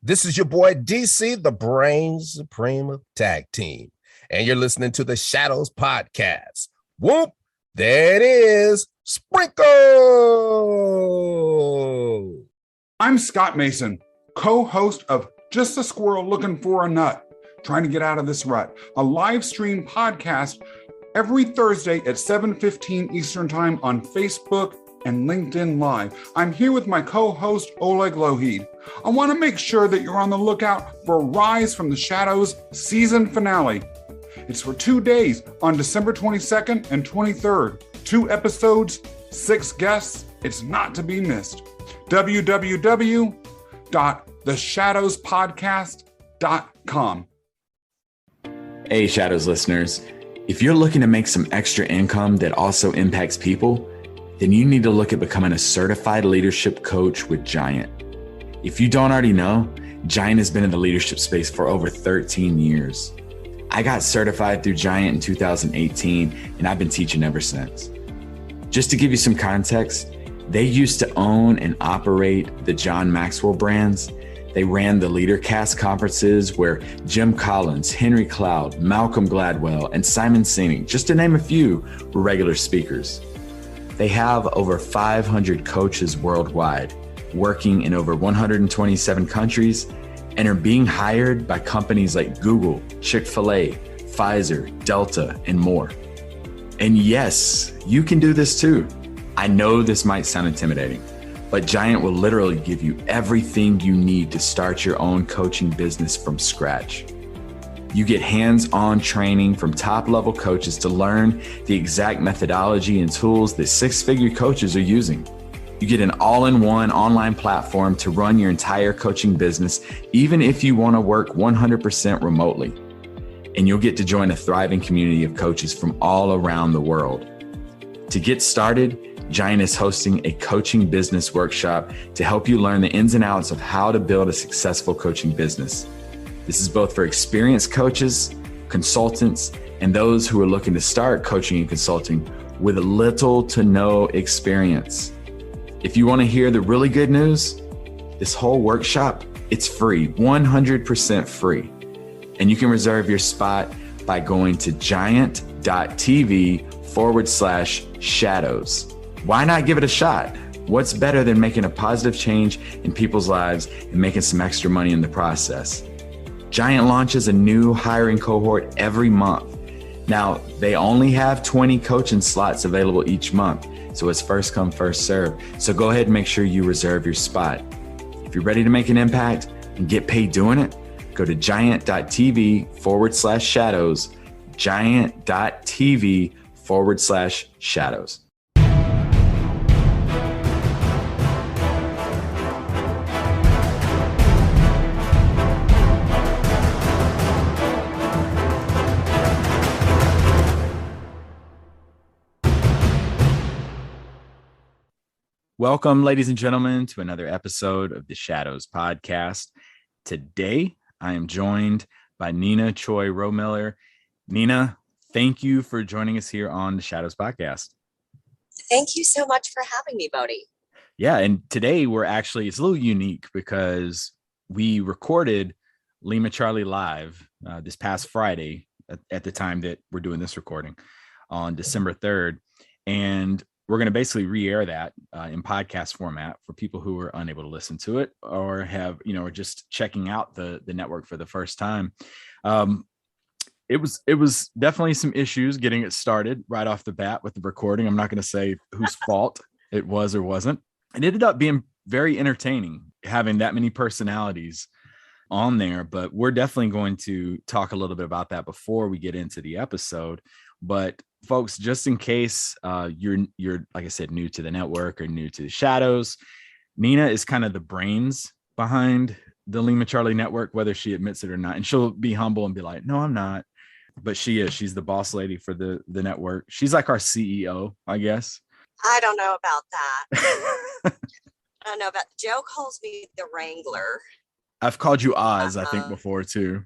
This is your boy DC, the Brain Supreme Tag Team, and you're listening to the Shadows Podcast. Whoop, there it is, Sprinkle! I'm Scott Mason, co-host of Just a Squirrel Looking for a Nut, Trying to Get Out of This Rut, a live stream podcast every Thursday at 7:15 Eastern Time on Facebook and LinkedIn Live. I'm here with my co-host, Oleg Lohid. I want to make sure that you're on the lookout for Rise from the Shadows season finale. It's for 2 days on December 22nd and 23rd. 2 episodes, 6 guests. It's not to be missed. www.theshadowspodcast.com. Hey, Shadows listeners. If you're looking to make some extra income that also impacts people, then you need to look at becoming a certified leadership coach with Giant. If you don't already know, Giant has been in the leadership space for over 13 years. I got certified through Giant in 2018, and I've been teaching ever since. Just to give you some context, they used to own and operate the John Maxwell brands. They ran the LeaderCast conferences where Jim Collins, Henry Cloud, Malcolm Gladwell, and Simon Sinek, just to name a few, were regular speakers. They have over 500 coaches worldwide, working in over 127 countries, and are being hired by companies like Google, Chick-fil-A, Pfizer, Delta, and more. And yes, you can do this too. I know this might sound intimidating, but Giant will literally give you everything you need to start your own coaching business from scratch. You get hands-on training from top-level coaches to learn the exact methodology and tools that six-figure coaches are using. You get an all-in-one online platform to run your entire coaching business, even if you want to work 100% remotely. And you'll get to join a thriving community of coaches from all around the world. To get started, Giant is hosting a coaching business workshop to help you learn the ins and outs of how to build a successful coaching business. This is both for experienced coaches, consultants, and those who are looking to start coaching and consulting with little to no experience. If you want to hear the really good news, this whole workshop, it's free, 100% free. And you can reserve your spot by going to giant.tv/shadows. Why not give it a shot? What's better than making a positive change in people's lives and making some extra money in the process? Giant launches a new hiring cohort every month. Now, they only have 20 coaching slots available each month, so it's first come, first serve. So go ahead and make sure you reserve your spot. If you're ready to make an impact and get paid doing it, go to giant.tv/shadows, giant.tv/shadows. Welcome, ladies and gentlemen, to another episode of the Shadows Podcast. Today, I am joined by Nina Choi Romiller. Nina, thank you for joining us here on the Shadows Podcast. Thank you so much for having me, Bodie. Yeah, and today it's a little unique because we recorded Lima Charlie Live this past Friday at the time that we're doing this recording on December 3rd. And we're going to basically re-air that in podcast format for people who are unable to listen to it or are just checking out the network for the first time. It was definitely some issues getting it started right off the bat with the recording. I'm not going to say whose fault it was or wasn't. It ended up being very entertaining having that many personalities on there, but we're definitely going to talk a little bit about that before we get into the episode. But folks, just in case you're like I said, new to the network or new to the Shadows, Nina is kind of the brains behind the Lima Charlie Network, whether she admits it or not. And she'll be humble and be like, "No, I'm not." But she is. She's the boss lady for the network. She's like our CEO, I guess. I don't know about that. I don't know about. Joe calls me the Wrangler. I've called you Oz, I think, before too.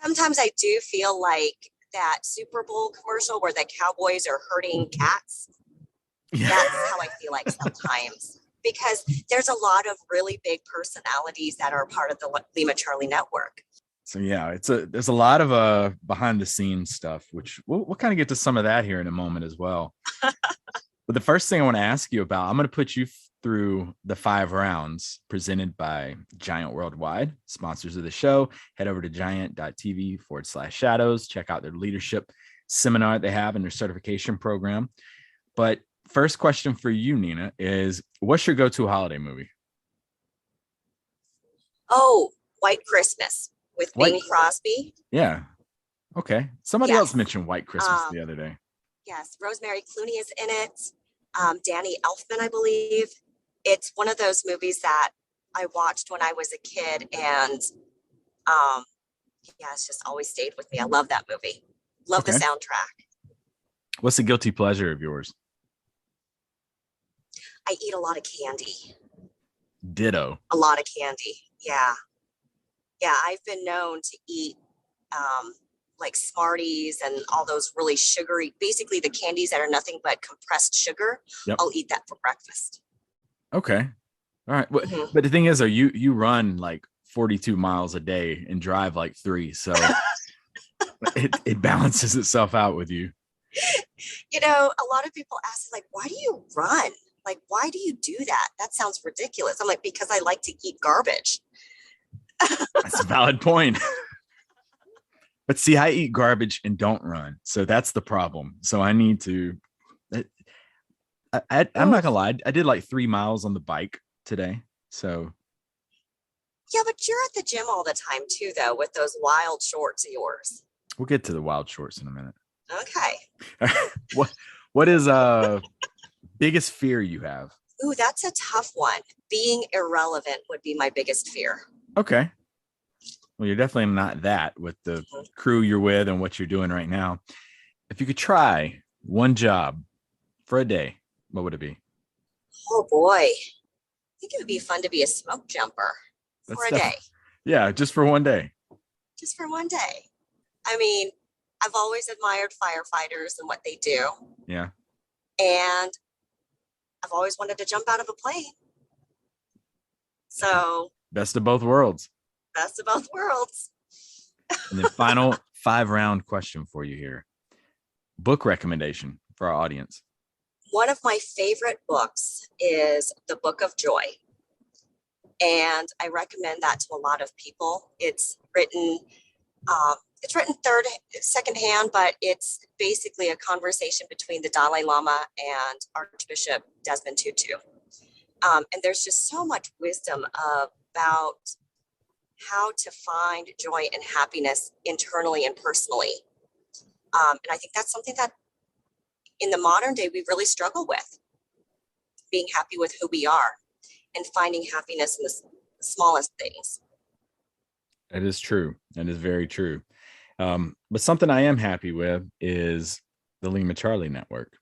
Sometimes I do feel like that Super Bowl commercial where the cowboys are herding cats. Yeah. That's how I feel like sometimes. because there's a lot of really big personalities that are part of the Lima Charlie Network. So yeah, there's a lot of behind the scenes stuff, which we'll kind of get to some of that here in a moment as well. But the first thing I want to ask you about, I'm going to put you through the 5 rounds presented by Giant Worldwide, sponsors of the show. Head over to giant.tv/shadows. Check out their leadership seminar they have in their certification program. But first question for you, Nina, is what's your go-to holiday movie? Oh, White Christmas with Bing Crosby. Yeah. Okay. Somebody else mentioned White Christmas the other day. Yes. Rosemary Clooney is in it. Danny Elfman, I believe. It's one of those movies that I watched when I was a kid, and it's just always stayed with me. I love that movie. Love the soundtrack. What's a guilty pleasure of yours? I eat a lot of candy. Ditto. A lot of candy. Yeah. Yeah, I've been known to eat like Smarties and all those really sugary, basically the candies that are nothing but compressed sugar. Yep. I'll eat that for breakfast. Okay. All right. But the thing is, you run like 42 miles a day and drive like 3. So it balances itself out with you. You know, a lot of people ask, like, why do you run? Like, why do you do that? That sounds ridiculous. I'm like, because I like to eat garbage. That's a valid point. But see, I eat garbage and don't run. So that's the problem. So I need to, I'm not gonna lie. I did like 3 miles on the bike today. So. Yeah, but you're at the gym all the time too, though, with those wild shorts of yours. We'll get to the wild shorts in a minute. Okay. What is biggest fear you have? Ooh, that's a tough one. Being irrelevant would be my biggest fear. Okay. Well, you're definitely not that with the crew you're with and what you're doing right now. If you could try one job for a day, what would it be? Oh boy. I think it would be fun to be a smoke jumper for a day. Yeah, just for one day. Just for one day. I mean, I've always admired firefighters and what they do. Yeah. And I've always wanted to jump out of a plane. So best of both worlds. Best of both worlds. And then final 5-round question for you here. Book recommendation for our audience. One of my favorite books is The Book of Joy. And I recommend that to a lot of people. It's written secondhand, but it's basically a conversation between the Dalai Lama and Archbishop Desmond Tutu. And there's just so much wisdom about how to find joy and happiness internally and personally. And I think that's something that in the modern day, we really struggle with, being happy with who we are and finding happiness in the smallest things. That is true. That is very true. But something I am happy with is the Lima Charlie Network.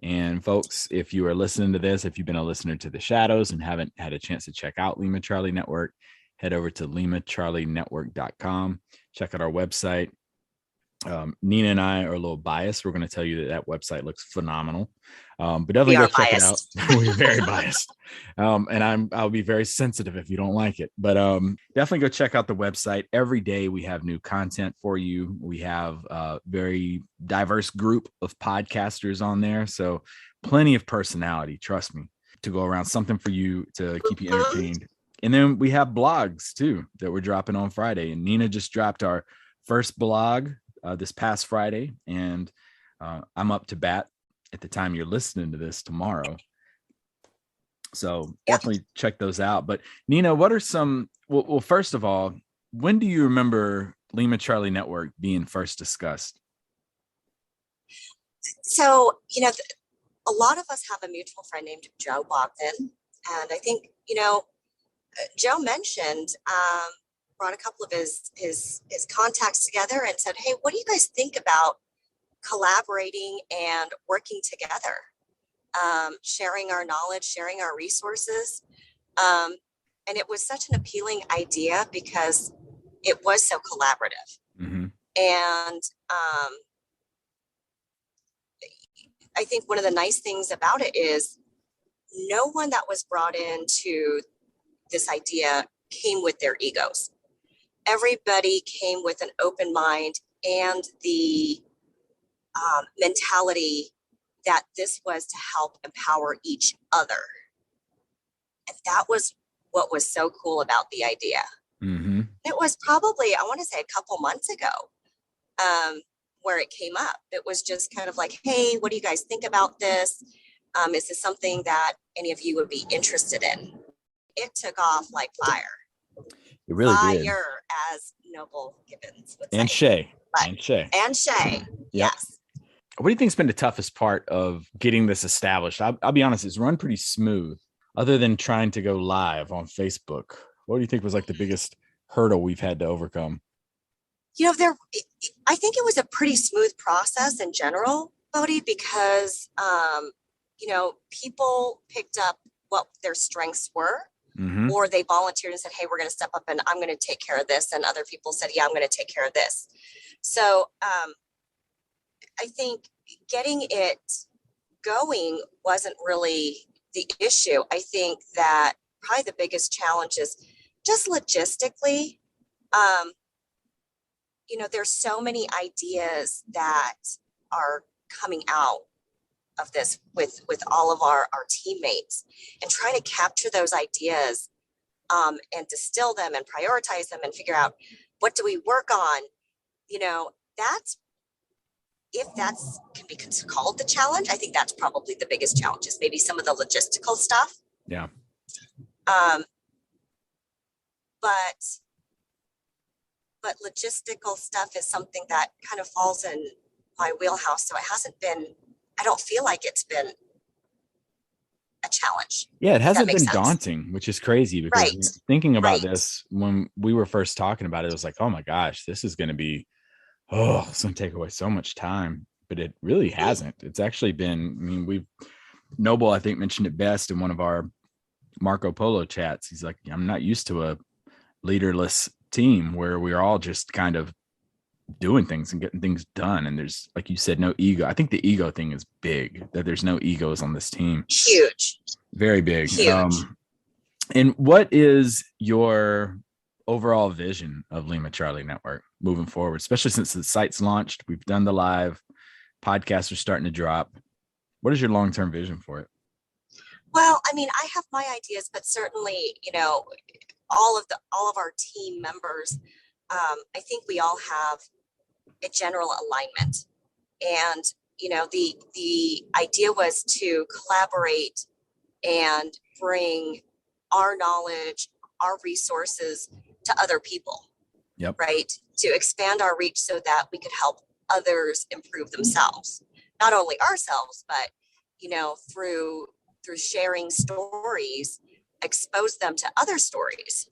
And folks, if you are listening to this, if you've been a listener to the Shadows and haven't had a chance to check out Lima Charlie Network, head over to limacharlienetwork.com. Check out our website. Nina and I are a little biased. We're going to tell you that website looks phenomenal. But definitely go check it out. We're very biased. And I'll be very sensitive if you don't like it. But definitely go check out the website. Every day we have new content for you. We have a very diverse group of podcasters on there. So plenty of personality, trust me, to go around, something for you to keep you entertained. And then we have blogs too that we're dropping on Friday. And Nina just dropped our first blog this past Friday, and I'm up to bat at the time you're listening to this tomorrow. So definitely check those out. But Nina, what are some, well, first of all, when do you remember Lima Charlie Network being first discussed? So, a lot of us have a mutual friend named Joe Bogdan. And I think, Joe mentioned, brought a couple of his contacts together and said, hey, what do you guys think about collaborating and working together, sharing our knowledge, sharing our resources? And it was such an appealing idea because it was so collaborative. Mm-hmm. And I think one of the nice things about it is no one that was brought into this idea came with their egos. Everybody came with an open mind and the mentality that this was to help empower each other. And that was what was so cool about the idea. Mm-hmm. It was probably, I want to say a couple months ago, where it came up. It was just kind of like, hey, what do you guys think about this? Is this something that any of you would be interested in? It took off like fire. It really did. Fire, as Noble Gibbons would And say. Shay. And Shay. Yep. Yes. What do you think's been the toughest part of getting this established? I'll be honest, it's run pretty smooth, other than trying to go live on Facebook. What do you think was like the biggest hurdle we've had to overcome? You know, I think it was a pretty smooth process in general, Bodie, because, you know, people picked up what their strengths were, Mm-hmm. or they volunteered and said, hey, we're going to step up and I'm going to take care of this. And other people said, yeah, I'm going to take care of this. So I think getting it going wasn't really the issue. I think that probably the biggest challenge is just logistically. You know, there's so many ideas that are coming out of this with all of our teammates, and trying to capture those ideas and distill them and prioritize them and figure out what do we work on. You know, if that's can be called the challenge, I think that's probably the biggest challenge, is maybe some of the logistical stuff. Yeah. But logistical stuff is something that kind of falls in my wheelhouse. So it hasn't been, I don't feel like it's been a challenge. Yeah, it hasn't been sense. daunting, which is crazy, because Right. thinking about Right. this, when we were first talking about it, it was like, oh my gosh, this is going to be, it's going to take away so much time. But it really hasn't. It's actually been, I mean, Noble, I think, mentioned it best in one of our Marco Polo chats. He's like, I'm not used to a leaderless team where we're all just kind of doing things and getting things done. And there's, like you said, no ego. I think the ego thing is big, that there's no egos on this team. Huge. Very big. Huge. And what is your overall vision of Lima Charlie Network moving forward, especially since the site's launched? We've done the live podcasts are starting to drop. What is your long-term vision for it? Well, I mean, I have my ideas, but certainly, you know, all of our team members, I think we all have a general alignment. And, you know, the idea was to collaborate and bring our knowledge, our resources to other people. Yep. Right. To expand our reach so that we could help others improve themselves, not only ourselves, but, you know, through sharing stories, expose them to other stories.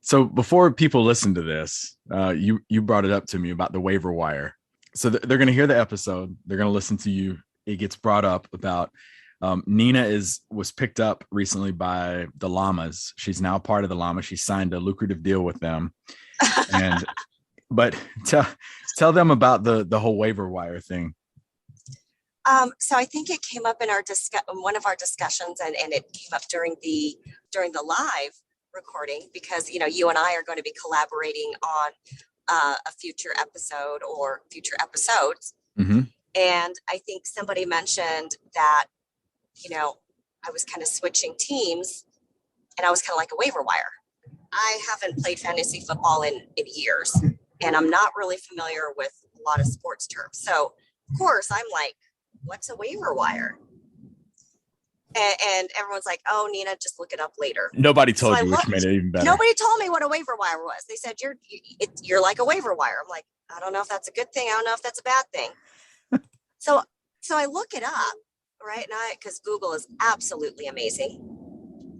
So before people listen to this, you brought it up to me about the waiver wire. So they're going to hear the episode. They're going to listen to you. It gets brought up about Nina was picked up recently by the Llamas. She's now part of the Llamas. She signed a lucrative deal with them. But tell them about the whole waiver wire thing. So I think it came up in one of our discussions, and it came up during the live recording, because, you know, you and I are going to be collaborating on a future episode or future episodes. Mm-hmm. And I think somebody mentioned that, you know, I was kind of switching teams, and I was kind of like a waiver wire. I haven't played fantasy football in years, and I'm not really familiar with a lot of sports terms. So of course I'm like, what's a waiver wire? And everyone's like, oh, Nina, just look it up later. Nobody told you, which made it even better. Nobody told me what a waiver wire was. They said, you're like a waiver wire. I'm like, I don't know if that's a good thing. I don't know if that's a bad thing. So I look it up, right? Because Google is absolutely amazing.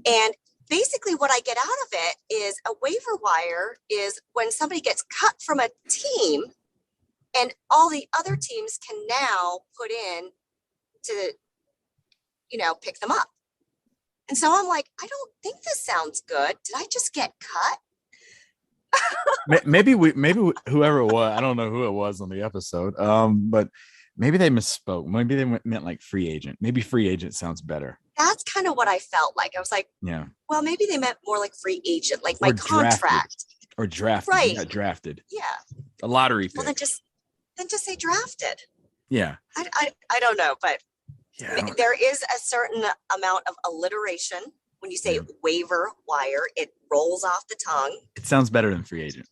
And basically what I get out of it is a waiver wire is when somebody gets cut from a team and all the other teams can now put in to, you know, pick them up. And so I'm like, I don't think this sounds good. Did I just get cut? maybe whoever it was, I don't know who it was on the episode, but maybe they misspoke. Maybe they meant like free agent. Maybe free agent sounds better. That's kind of what I felt like. I was like, Yeah. well, maybe they meant more like free agent, like Or my drafted. contract. Or drafted. Right. You got drafted. Yeah. A lottery pick. Well, then just say drafted. Yeah. I don't know, but Yeah. there is a certain amount of alliteration when you say waiver wire. It rolls off the tongue. It sounds better than free agent.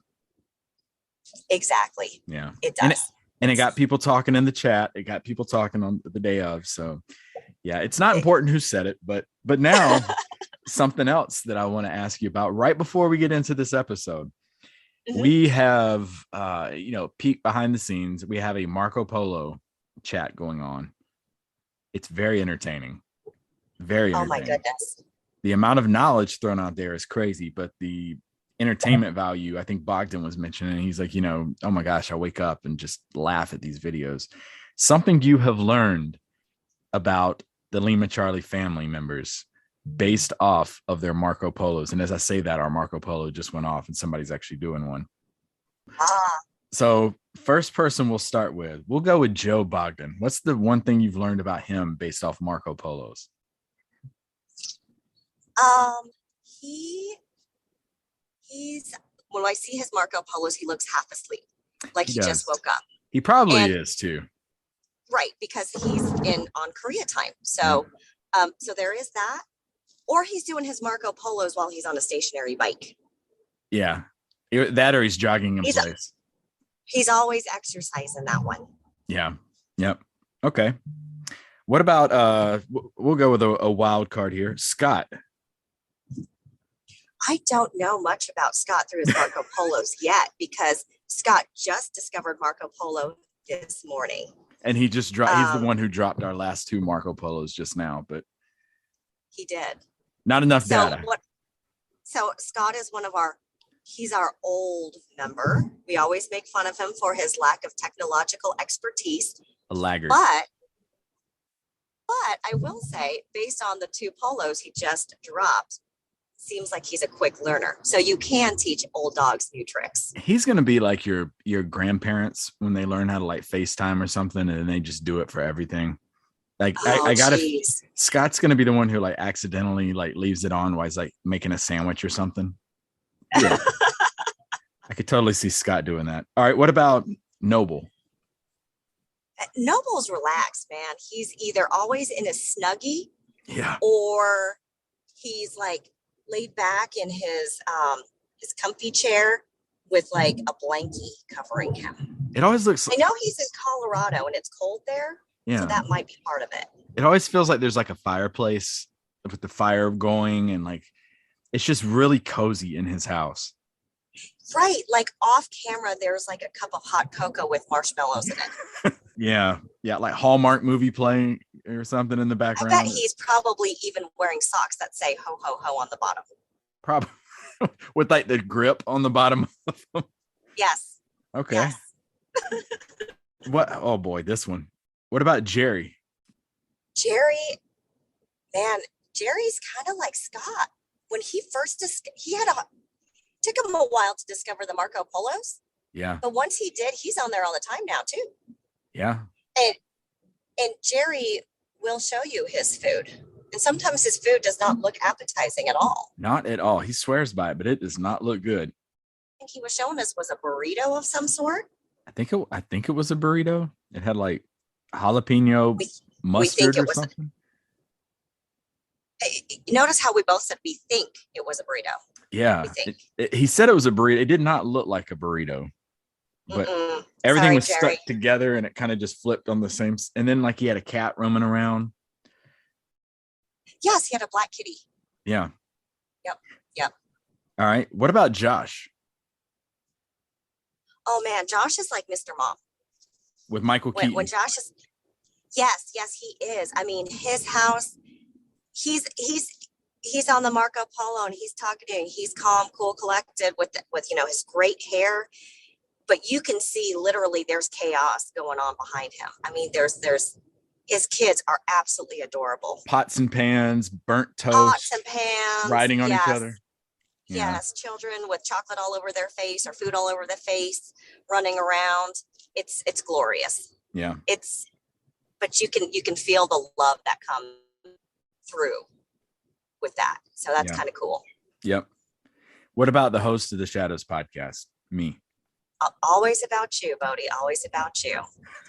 Exactly. Yeah. It does. And it got people talking in the chat. It got people talking on the day of. So yeah, it's not important who said it, but now something else that I want to ask you about right before we get into this episode. Mm-hmm. We have peek behind the scenes. We have a Marco Polo chat going on. It's very entertaining. Very entertaining. Oh my goodness. The amount of knowledge thrown out there is crazy, but the entertainment value, I think Bogdan was mentioning, he's like, oh my gosh, I wake up and just laugh at these videos. Something you have learned about the Lima Charlie family members based off of their Marco Polos. And as I say that, our Marco Polo just went off and somebody's actually doing one. So first person we'll start with, we'll go with Joe Bogdan. What's the one thing you've learned about him based off Marco Polos? He's when I see his Marco Polos, he looks half asleep, like he just woke up. He probably is too. Right, because he's on Korea time. So, so there is that. Or he's doing his Marco Polos while he's on a stationary bike. Yeah, that or he's jogging in place. He's always exercising that one. Yeah. Yep. Okay. What about we'll go with a wild card here, Scott. I don't know much about Scott through his Marco Polos yet, because Scott just discovered Marco Polo this morning. And he just dropped. He's the one who dropped our last two Marco Polos just now, but he did not enough data. So Scott is he's our old member. We always make fun of him for his lack of technological expertise. A laggard. But I will say, based on the two polos he just dropped, seems like he's a quick learner. So you can teach old dogs new tricks. He's going to be like your grandparents when they learn how to like FaceTime or something and they just do it for everything. Like Scott's going to be the one who like accidentally like leaves it on while he's like making a sandwich or something. Yeah. I could totally see Scott doing that. All right. What about Noble? Noble's relaxed, man. He's either always in a Snuggie, or he's like laid back in his comfy chair with like a blankie covering him. It always looks. I know he's in Colorado and it's cold there, so that might be part of it. It always feels like there's like a fireplace with the fire going, and like it's just really cozy in his house. Right, like off camera, there's like a cup of hot cocoa with marshmallows in it. Yeah, like Hallmark movie playing or something in the background. I bet he's probably even wearing socks that say "ho ho ho" on the bottom. Probably with like the grip on the bottom of them. Yes. Okay. Yes. What? Oh boy, this one. What about Jerry? Jerry's kind of like Scott. When he first took him a while to discover the Marco Polos. Yeah. But once he did, he's on there all the time now too. Yeah. And Jerry will show you his food. And sometimes his food does not look appetizing at all. Not at all. He swears by it, but it does not look good. I think he was showing us was a burrito of some sort. I think it was a burrito. It had like jalapeno mustard or something. Notice how we both said we think it was a burrito. Yeah. He said it was a burrito. It did not look like a burrito. But everything was Jerry. Stuck together and it kind of just flipped on the same. And then like he had a cat roaming around. Yes, he had a black kitty. Yeah. Yep. All right. What about Josh? Oh man, Josh is like Mr. Mom. With Michael Keaton. When Josh is, yes, he is. I mean, his house, he's on the Marco Polo and he's talking to him. He's calm, cool, collected with his great hair. But you can see literally there's chaos going on behind him. I mean, there's his kids are absolutely adorable. Pots and pans, burnt toast. Pots and pans. Riding on each other. Yeah. Yes, children with chocolate all over their face or food all over the face, running around. It's glorious. Yeah. But you can feel the love that comes through with that. So that's kind of cool. Yep. What about the host of the Shadows podcast? Me. Always about you, Bodie. Always about you.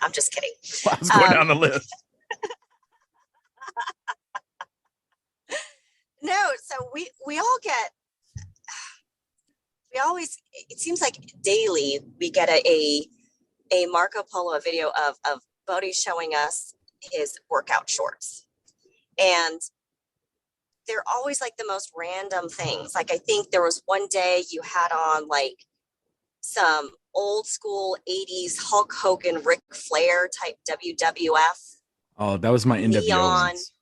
I'm just kidding. I was going down the list. No, so we always, it seems like daily we get a Marco Polo video of Bodie showing us his workout shorts. And they're always like the most random things. Like I think there was one day you had on like some old school 80s Hulk Hogan, Ric Flair type WWF. Oh, that was my NWO neon ones.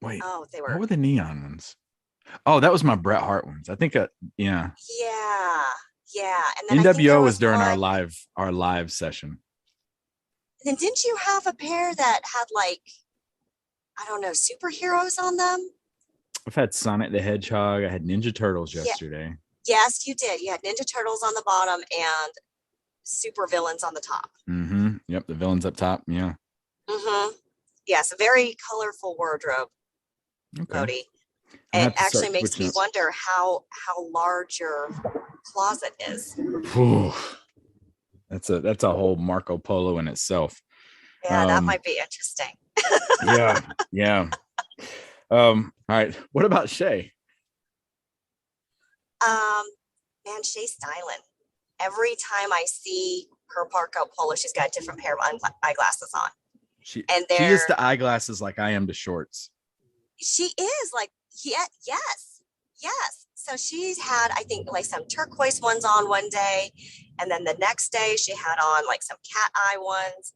Wait, oh, they were. What were the neon ones? Oh, that was my Bret Hart ones. I think, yeah. Yeah. And then NWO was during our live session. And then didn't you have a pair that had like, I don't know, superheroes on them? I've had Sonic the Hedgehog. I had Ninja Turtles yesterday. Yes, you did. You had Ninja Turtles on the bottom and super villains on the top. Mm-hmm. Yep, the villains up top. Yeah. Mm-hmm. Yes, a very colorful wardrobe, Bodie. And it actually makes me wonder how large your closet is. Whew. That's a whole Marco Polo in itself. Yeah, that might be interesting. Yeah. All right. What about Shay? Man, Shay's styling. Every time I see her Marco Polo, she's got a different pair of eyeglasses on. She is the eyeglasses like I am to shorts. She is like, yes. So she's had, I think, like some turquoise ones on one day. And then the next day she had on like some cat eye ones.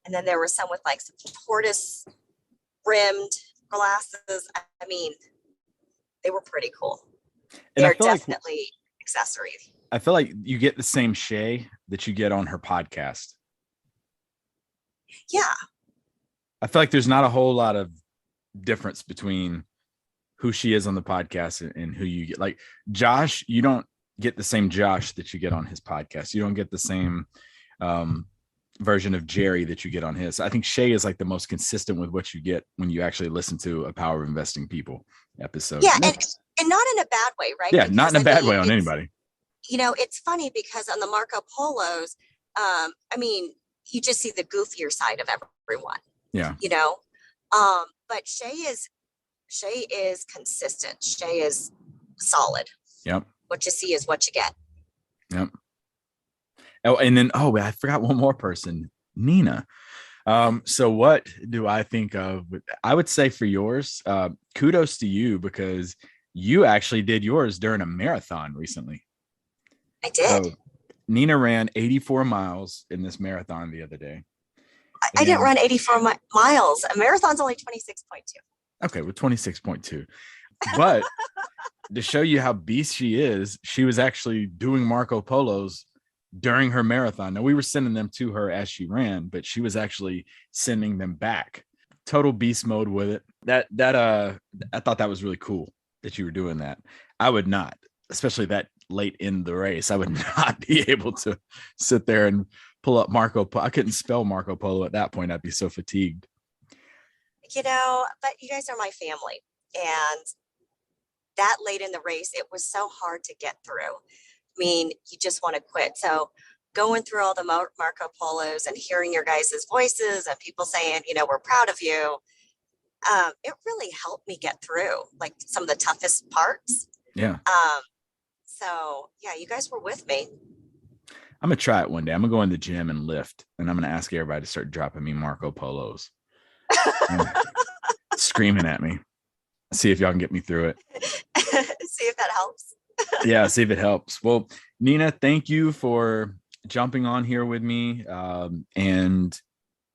And then there were some with like some tortoise rimmed glasses. I mean, they were pretty cool. And they're definitely accessories. I feel like you get the same Shay that you get on her podcast. Yeah. I feel like there's not a whole lot of difference between who she is on the podcast and who you get. Like Josh, you don't get the same Josh that you get on his podcast. You don't get the same version of Jerry that you get on his. I think Shay is like the most consistent with what you get when you actually listen to a Power of Investing People episode. Yeah, and not in a bad way, right? Yeah, because, not in a bad way on anybody. You know, it's funny because on the Marco Polos, I mean, you just see the goofier side of everyone. Yeah. You know, but Shay is consistent. Shay is solid. Yep. What you see is what you get. Yep. Oh, and then, I forgot one more person, Nina. So what do I think of? I would say for yours, kudos to you because you actually did yours during a marathon recently. I did. So Nina ran 84 miles in this marathon the other day. I didn't run 84 miles. A marathon's only 26.2. Okay, with 26.2. But to show you how beast she is, she was actually doing Marco Polos during her marathon. Now we were sending them to her as she ran, but she was actually sending them back. Total beast mode with it. That I thought that was really cool that you were doing that. I would not, especially that late in the race. I would not be able to sit there and pull up Marco Polo. I couldn't spell Marco Polo at that point. I'd be so fatigued. You know, but you guys are my family. And that late in the race, it was so hard to get through. I mean, you just want to quit. So going through all the Marco Polos and hearing your guys' voices and people saying, you know, we're proud of you. It really helped me get through like some of the toughest parts. Yeah. So yeah, you guys were with me. I'm going to try it one day. I'm going to go in the gym and lift, and I'm going to ask everybody to start dropping me Marco Polos. Screaming at me. See if y'all can get me through it. See if that helps. Yeah, see if it helps. Well, Nina, thank you for jumping on here with me and,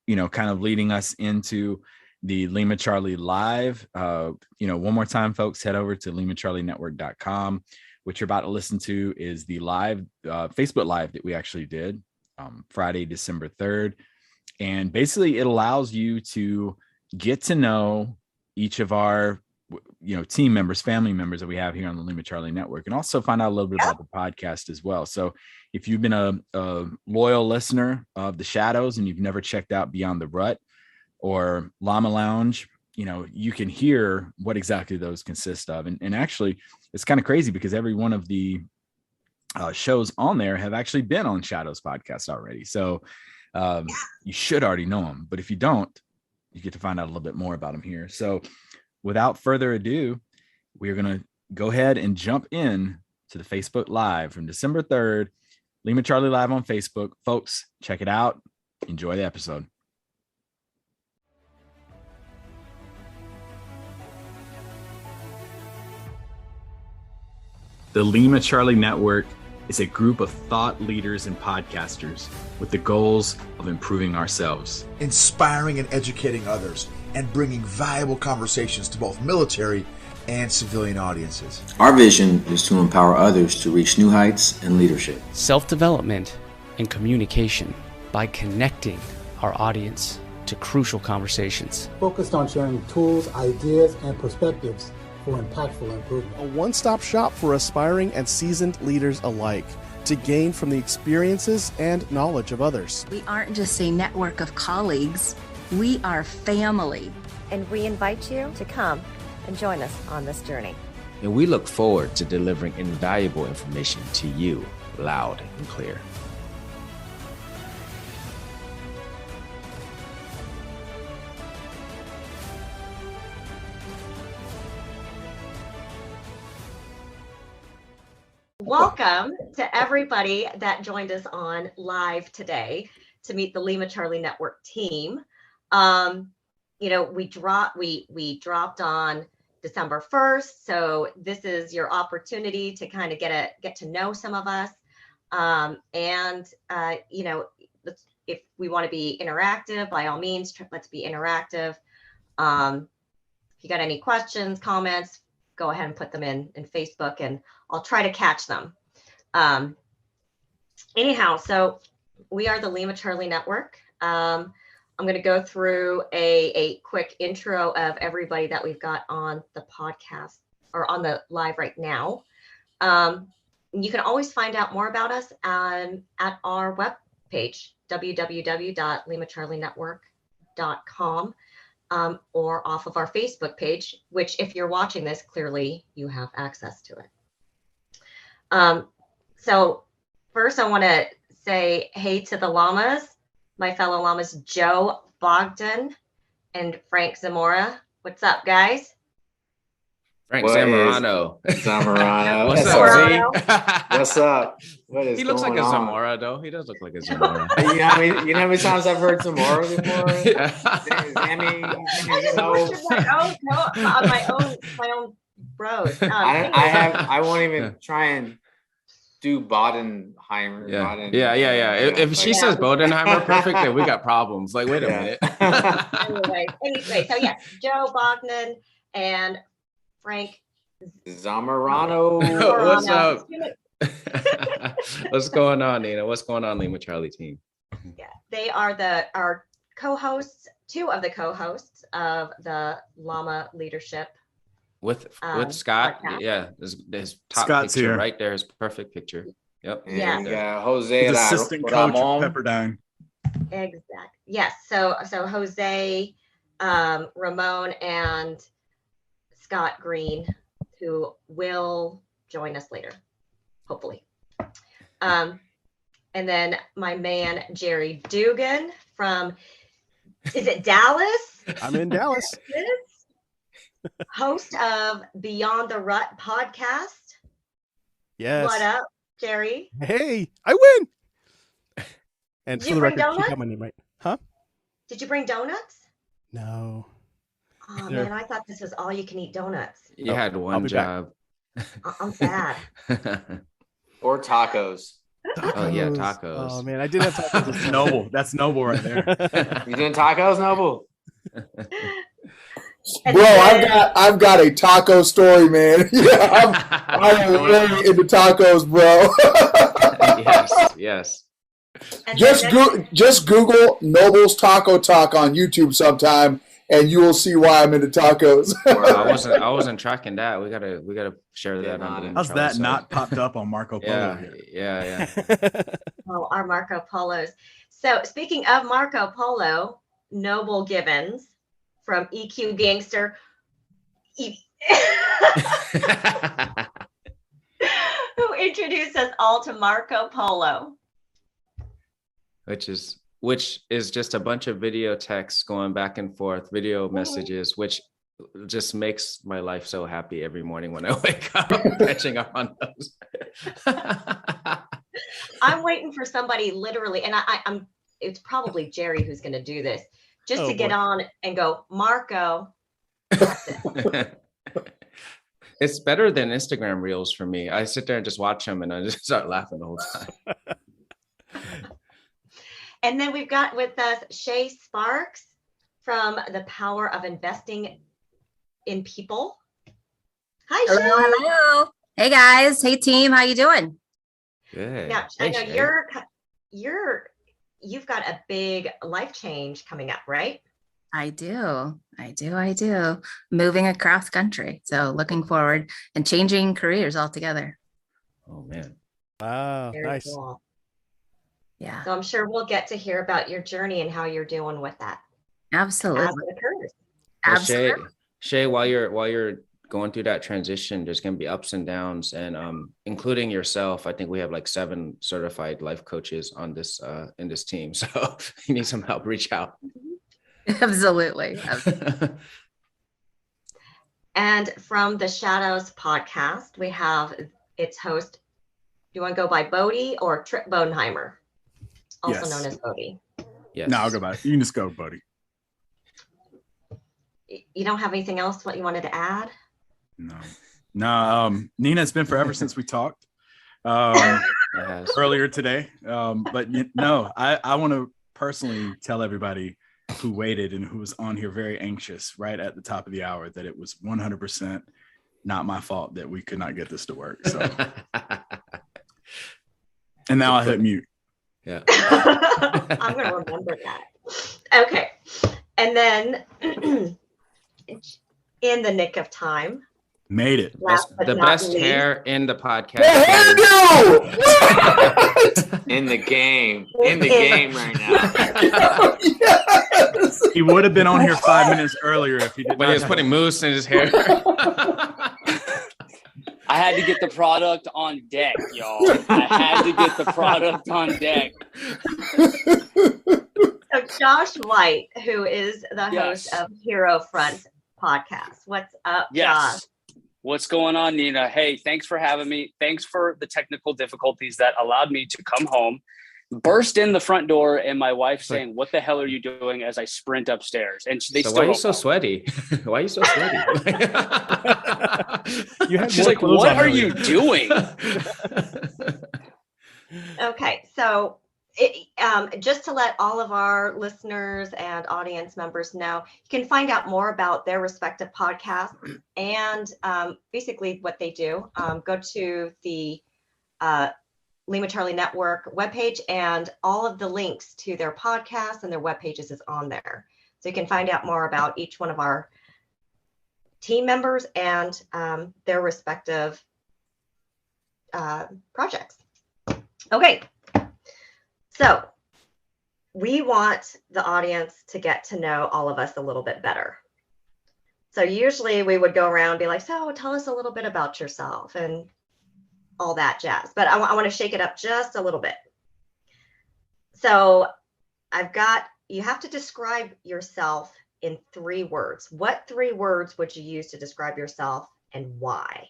you know, kind of leading us into the Lima Charlie Live. You know, one more time, folks, head over to limacharlienetwork.com. What you're about to listen to is the live Facebook Live that we actually did Friday, December 3rd. And basically it allows you to get to know each of our, you know, team members, family members that we have here on the Lima Charlie Network, and also find out a little bit about the podcast as well. So if you've been a loyal listener of the Shadows and you've never checked out Beyond the Rut or Llama Lounge, you can hear what exactly those consist of. And actually, it's kind of crazy because every one of the shows on there have actually been on Shadows podcast already. So you should already know them. But if you don't, you get to find out a little bit more about them here. So without further ado, we're going to go ahead and jump in to the Facebook Live from December 3rd, Lima Charlie Live on Facebook. Folks, check it out. Enjoy the episode. The Lima Charlie Network is a group of thought leaders and podcasters with the goals of improving ourselves, inspiring and educating others, and bringing valuable conversations to both military and civilian audiences. Our vision is to empower others to reach new heights in leadership, self-development, and communication by connecting our audience to crucial conversations. Focused on sharing tools, ideas, and perspectives for impactful improvement. A one-stop shop for aspiring and seasoned leaders alike to gain from the experiences and knowledge of others. We aren't just a network of colleagues, we are family. And we invite you to come and join us on this journey. And we look forward to delivering invaluable information to you loud and clear. Welcome to everybody that joined us on live today to meet the Lima Charlie Network team. We dropped on December 1st, so this is your opportunity to kind of get to know some of us. If we want to be interactive, by all means, let's be interactive. If you got any questions, comments, go ahead and put them in Facebook, and I'll try to catch them. Anyhow, so we are the Lima Charlie Network. I'm going to go through a quick intro of everybody that we've got on the podcast or on the live right now. You can always find out more about us at our webpage, www.limacharlienetwork.com. Or off of our Facebook page, which if you're watching this, clearly you have access to it. So first I want to say hey to the llamas, my fellow llamas, Joe Bogdan and Frank Zamora. What's up, guys? Frank Zamorano. What's up, Z? What's up? What is he looks like a Zamora, though. He does look like a Zamora. You know how many times I've heard Zamora before? My own bros. I won't even try and do Bodenheimer. Yeah. If she says Bodenheimer, perfect, then we got problems. Like, wait a minute. Anyway, so yes, Joe Bogdan and Frank Zamorano. What's up? What's going on, Nina? What's going on, Lima Charlie team? Yeah, they are our co-hosts, two of the co-hosts of the Llama Leadership. With Scott, podcast. Yeah, there's top Scott's picture here. Right there is perfect picture. Yep. Yeah. Yeah. Jose, the assistant coach of Pepperdine. Exactly. Yes. So Jose, Ramon, and Scott Green, who will join us later, hopefully. And then my man, Jerry Dugan from, is it Dallas? I'm in Dallas. Host of Beyond the Rut podcast. Yes. What up, Jerry? Hey, I win. And Did for you the bring record, donuts? keep my name right. Huh? Did you bring donuts? No. Oh man, I thought this was all you can eat donuts. You had one job. I'm sad. Or tacos. Oh yeah, tacos. Oh man, I did have tacos. That's noble. That's noble right there. You doing tacos, Noble? Bro, I've got a taco story, man. Yeah, I'm really into tacos, bro. Yes. Just Google Noble's Taco Talk on YouTube sometime, and you will see why I'm into tacos. I wasn't tracking that. We gotta share that on. How's that not popped up on Marco Polo? Yeah. Oh, our Marco Polos. So speaking of Marco Polo, Noble Gibbons from EQ Gangster, who introduced us all to Marco Polo. Which is just a bunch of video texts going back and forth, video messages, which just makes my life so happy every morning when I wake up, catching up on those. I'm waiting for somebody literally, and I'm it's probably Jerry who's going to do this, just to get on and go, Marco. It's better than Instagram Reels for me. I sit there and just watch them and I just start laughing the whole time. And then we've got with us Shay Sparks from The Power of Investing in People. Hi, hello, Shay. hello. Hey guys. Hey team. How you doing? Good. Now, I know you've got a big life change coming up, right? I do. Moving across country. So looking forward and changing careers altogether. Oh man. Wow. Very Nice. cool. Yeah. So I'm sure we'll get to hear about your journey and how you're doing with that. Absolutely. As it occurs. Well, Absolutely. Shay, while you're going through that transition, there's going to be ups and downs, and including yourself. I think we have like 7 certified life coaches on this in this team. So if you need some help, reach out. Absolutely. And from the Shadows podcast, we have its host. Do you want to go by Bodie or Trip Bodenheimer, also known as Bodie? Yes. No, I'll go by. You can just go, Bodie. You don't have anything else what you wanted to add? No. Nina, it's been forever since we talked earlier today. But no, I want to personally tell everybody who waited and who was on here very anxious right at the top of the hour that it was 100% not my fault that we could not get this to work. So, and now I hit mute. Yeah. I'm going to remember that. Okay. And then in the nick of time. Made it. The best hair in the podcast. In the game right now. Yes. He would have been on here 5 minutes earlier if he didn't. But he was putting mousse in his hair. I had to get the product on deck, y'all. I had to get the product on deck. So Josh White, who is the host of Hero Front podcast. What's up, Josh? What's going on, Nina? Hey, thanks for having me. Thanks for the technical difficulties that allowed me to come home, burst in the front door, and my wife saying, "What the hell are you doing?" as I sprint upstairs. And they so still why are you so sweaty? Why are you so sweaty? She's like, "What are you doing?" Okay, so just to let all of our listeners and audience members know, you can find out more about their respective podcasts and basically what they do. Go to the Lima Charlie Network webpage, and all of the links to their podcasts and their web pages is on there. So you can find out more about each one of our team members and their respective projects. Okay. So we want the audience to get to know all of us a little bit better. So usually we would go around and be like, so tell us a little bit about yourself and all that jazz. But I want to shake it up just a little bit. So you have to describe yourself in 3 words. What 3 words would you use to describe yourself and why?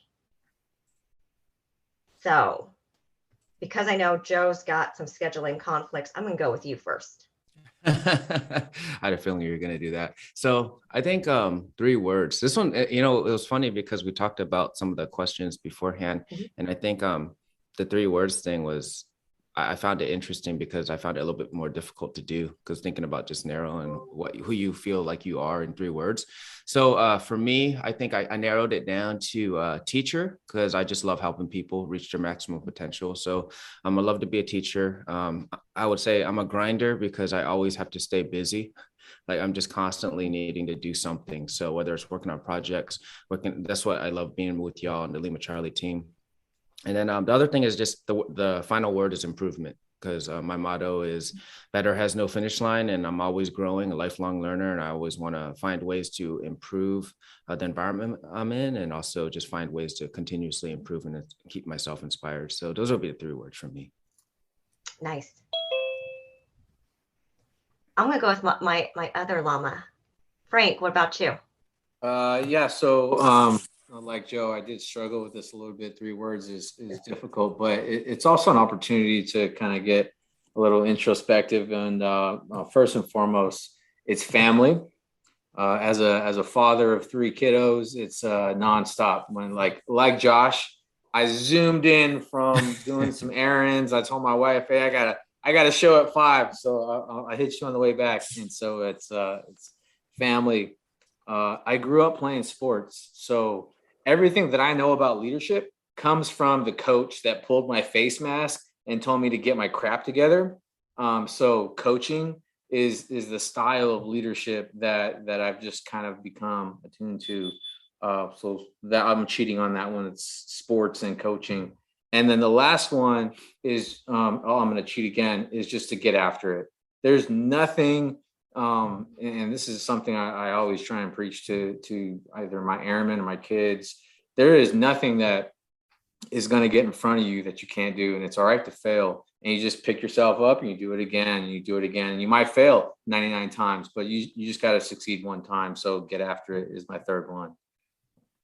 So because I know Joe's got some scheduling conflicts, I'm going to go with you first. I had a feeling you were going to do that. So I think 3 words. This one, it was funny because we talked about some of the questions beforehand. Mm-hmm. And I think the 3 words thing was, I found it interesting because I found it a little bit more difficult to do, because thinking about just narrowing who you feel like you are in 3 words. So for me, I think I narrowed it down to teacher, because I just love helping people reach their maximum potential. So I love to be a teacher. I would say I'm a grinder because I always have to stay busy. Like I'm just constantly needing to do something. So whether it's working on projects, that's what I love being with y'all and the Lima Charlie team. And then the other thing is just the final word is improvement. because my motto is better has no finish line, and I'm always growing, a lifelong learner, and I always want to find ways to improve the environment I'm in, and also just find ways to continuously improve and keep myself inspired. So those will be the 3 words for me. Nice. I'm gonna go with my other llama. Frank, what about you? Yeah, so like Joe, I did struggle with this a little bit. 3 words is difficult, but it's also an opportunity to kind of get a little introspective. And first and foremost, it's family. As a father of 3 kiddos, it's nonstop. When like Josh, I zoomed in from doing some errands. I told my wife, "Hey, I gotta show at 5, so I hit you on the way back." And so it's family. I grew up playing sports, so everything that I know about leadership comes from the coach that pulled my face mask and told me to get my crap together. So coaching is the style of leadership that I've just kind of become attuned to. So that I'm cheating on that one. It's sports and coaching. And then the last one is, I'm going to cheat again, is just to get after it. There's nothing, and this is something I always try and preach to either my airmen or my kids. There is nothing that is going to get in front of you that you can't do. And it's all right to fail. And you just pick yourself up and you do it again and you do it again. And you might fail 99 times, but you just got to succeed one time. So get after it is my 3rd one.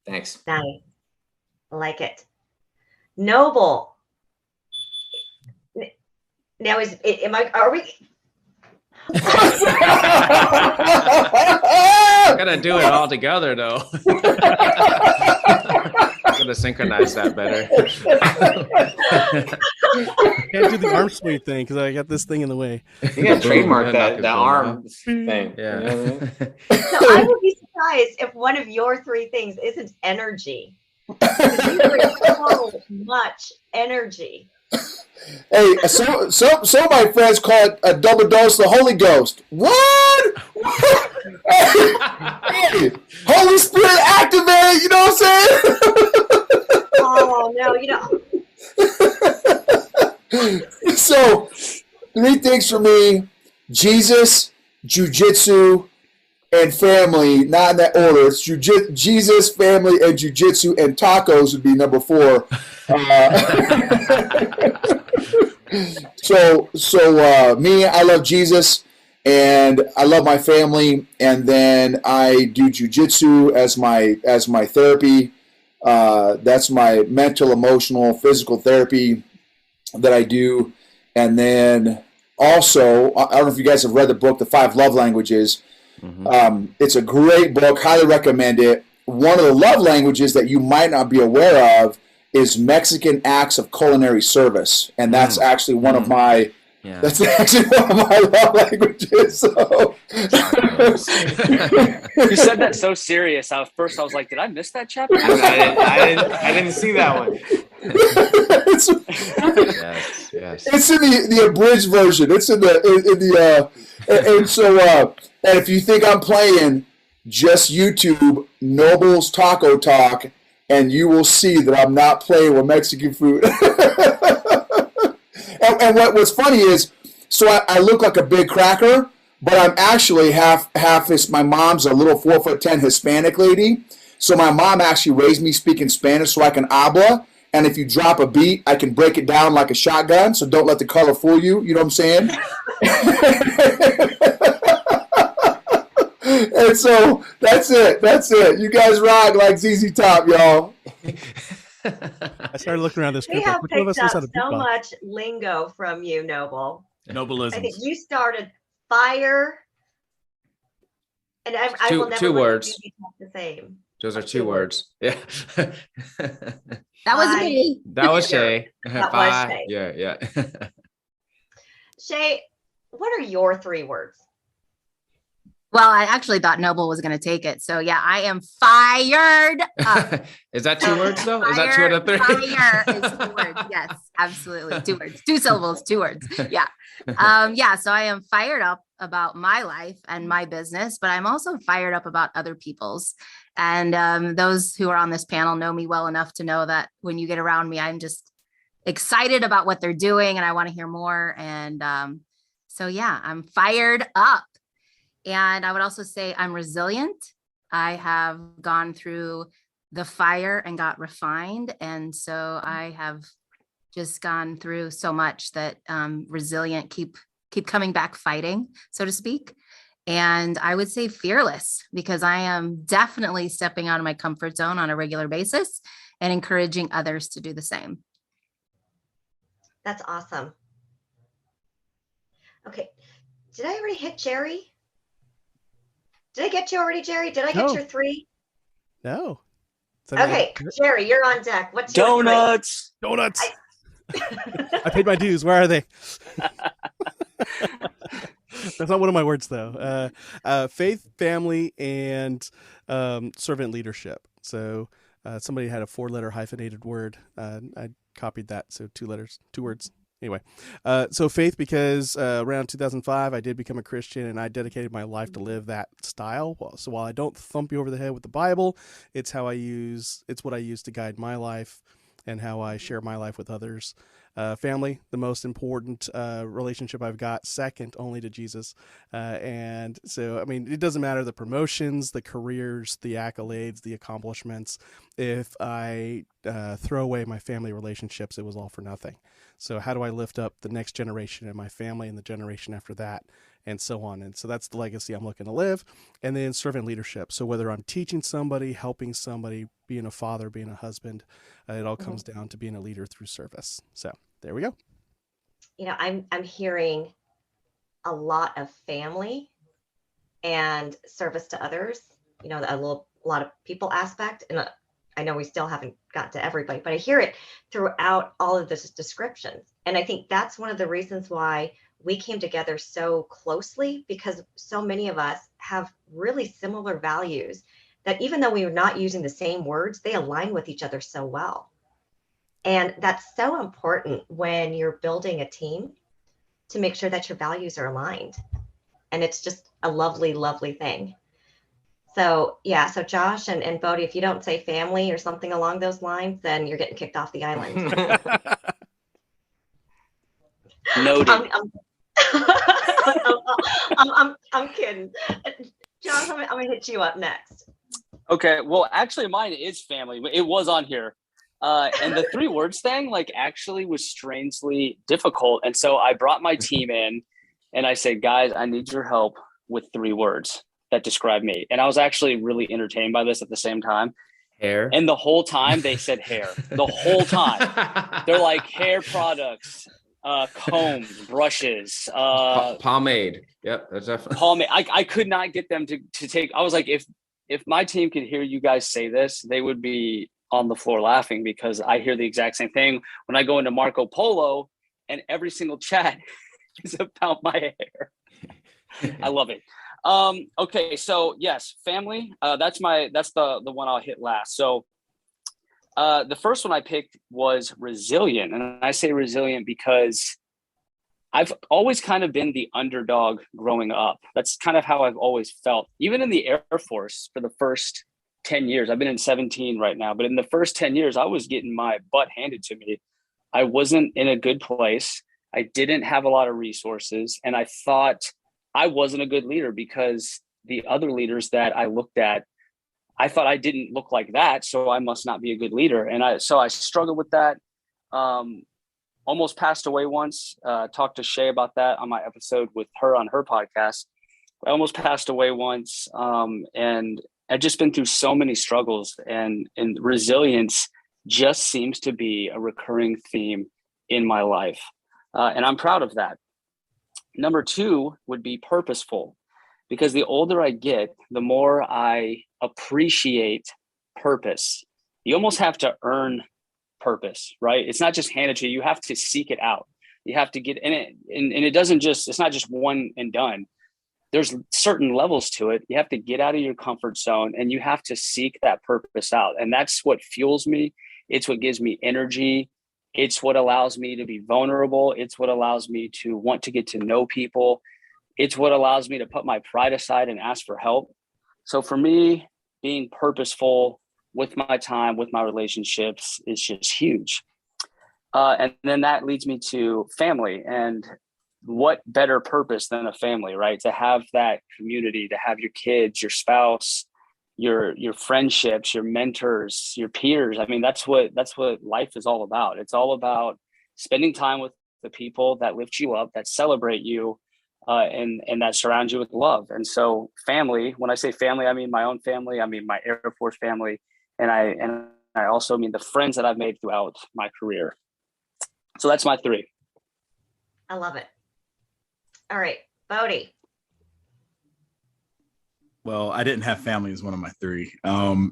Thanks. Nice. I like it. Noble. Now are we? I'm gonna do it all together though. I'm gonna synchronize that better. Can't do the arm swing thing because I got this thing in the way. You gotta trademark that arm thing. Yeah. You know what I mean? So I would be surprised if one of your 3 things isn't energy. You bring so much energy. Hey, so my friends call it a double dose of the Holy Ghost. What? Hey, Holy Spirit activated, you know what I'm saying? Oh, no, So, 3 things for me: Jesus, jujitsu, and family. Not in that order. It's Jesus, family, and jujitsu, and tacos would be number 4. So me, I love Jesus, and I love my family, and then I do jujitsu as my therapy. That's my mental, emotional, physical therapy that I do. And then also, I don't know if you guys have read the book, The 5 Love Languages. Mm-hmm. It's a great book. Highly recommend it. One of the love languages that you might not be aware of is Mexican acts of culinary service, and that's actually one of my that's actually one of my love languages. So. You said that so serious. At first, I was like, "Did I miss that chapter?" I didn't see that one. Yes. It's in the abridged version. It's in the and so and if you think I'm playing, just YouTube Noble's Taco Talk, and you will see that I'm not playing with Mexican food. and what's funny is, so I look like a big cracker, but I'm actually half my mom's a little 4'10" Hispanic lady. So my mom actually raised me speaking Spanish so I can habla. And if you drop a beat, I can break it down like a shotgun. So don't let the color fool you. You know what I'm saying? And so that's it. You guys rock like ZZ Top, y'all. I started looking around this. We have picked up so much lingo from you, Noble. Nobleisms. I think you started fire, and I will never 2 words. The same. Those are 2 words. Yeah. That was me. That was Shay. That was Shay. Yeah. Shay, what are your 3 words? Well, I actually thought Noble was going to take it. So yeah, I am fired up. Is that 2 words though? Is that 2 out of 3? Fire is 2 words. Yes, absolutely. 2 words, 2 syllables, 2 words. Yeah. So I am fired up about my life and my business, but I'm also fired up about other people's. And those who are on this panel know me well enough to know that when you get around me, I'm just excited about what they're doing and I want to hear more. And so, yeah, I'm fired up. And I would also say I'm resilient. I have gone through the fire and got refined. And so I have just gone through so much that resilient, keep coming back fighting, so to speak. And I would say fearless, because I am definitely stepping out of my comfort zone on a regular basis and encouraging others to do the same. That's awesome. Okay. Did I already hit Jerry? Did I get you already, Jerry? Did I get your 3? No. Okay, Jerry, you're on deck. What's your donuts? Donuts. I paid my dues. Where are they? That's not one of my words, though. Faith, family, and servant leadership. So somebody had a 4-letter hyphenated word. I copied that. So 2 letters, 2 words. Anyway, so faith, because around 2005, I did become a Christian, and I dedicated my life to live that style. So while I don't thump you over the head with the Bible, it's what I use to guide my life and how I share my life with others. Family, the most important relationship I've got, second only to Jesus. And so, I mean, it doesn't matter the promotions, the careers, the accolades, the accomplishments. If I throw away my family relationships, it was all for nothing. So how do I lift up the next generation and my family and the generation after that, and so on? And so that's the legacy I'm looking to live. And then servant leadership. So whether I'm teaching somebody, helping somebody, being a father, being a husband, it all comes down to being a leader through service. So there we go. You know, I'm hearing a lot of family and service to others, you know, a lot of people aspect. And I know we still haven't got to everybody, but I hear it throughout all of this descriptions. And I think that's one of the reasons why we came together so closely, because so many of us have really similar values that even though we are not using the same words, they align with each other so well. And that's so important when you're building a team, to make sure that your values are aligned. And it's just a lovely, lovely thing. So yeah, so Josh and Bodie, if you don't say family or something along those lines, then you're getting kicked off the island. Noted. I'm kidding. Josh, I'm gonna hit you up next. Okay, well, actually mine is family. It was on here. And the 3 words thing, like, actually was strangely difficult. And so I brought my team in and I said, guys, I need your help with 3 words that describe me. And I was actually really entertained by this at the same time. Hair. And the whole time they said hair. The whole time. They're like hair products, combs, brushes, pomade. Yep, that's definitely pomade. I could not get them to take. I was like, if my team could hear you guys say this, they would be on the floor laughing, because I hear the exact same thing when I go into Marco Polo, and every single chat is about my hair. I love it. Okay, so yes, family. That's the one I'll hit last. So the first one I picked was resilient, and I say resilient because I've always kind of been the underdog growing up. That's kind of how I've always felt. Even in the Air Force for the first 10 years, I've been in 17 right now, but in the first 10 years, I was getting my butt handed to me. I wasn't in a good place. I didn't have a lot of resources, and I thought I wasn't a good leader because the other leaders that I looked at, I thought I didn't look like that, so I must not be a good leader. And I struggled with that. Almost passed away once. Talked to Shay about that on my episode with her on her podcast. I almost passed away once, and I've just been through so many struggles, and resilience just seems to be a recurring theme in my life. And I'm proud of that. Number 2 would be purposeful, because the older I get, the more I appreciate purpose. You almost have to earn purpose, right? It's not just handed to you. You have to seek it out. You have to get in it. And it's not just one and done. There's certain levels to it. You have to get out of your comfort zone, and you have to seek that purpose out. And that's what fuels me. It's what gives me energy. It's what allows me to be vulnerable. It's what allows me to want to get to know people. It's what allows me to put my pride aside and ask for help. So for me, being purposeful with my time, with my relationships, is just huge. And then that leads me to family. And what better purpose than a family, right? To have that community, to have your kids, your spouse, your friendships, your mentors, your peers. I mean, that's what life is all about. It's all about spending time with the people that lift you up, that celebrate you, and that surround you with love. And so family, when I say family, I mean my own family, I mean my Air Force family, and I also mean the friends that I've made throughout my career. So that's my three. I love it. All right, Bodie. Well, I didn't have family as one of my three.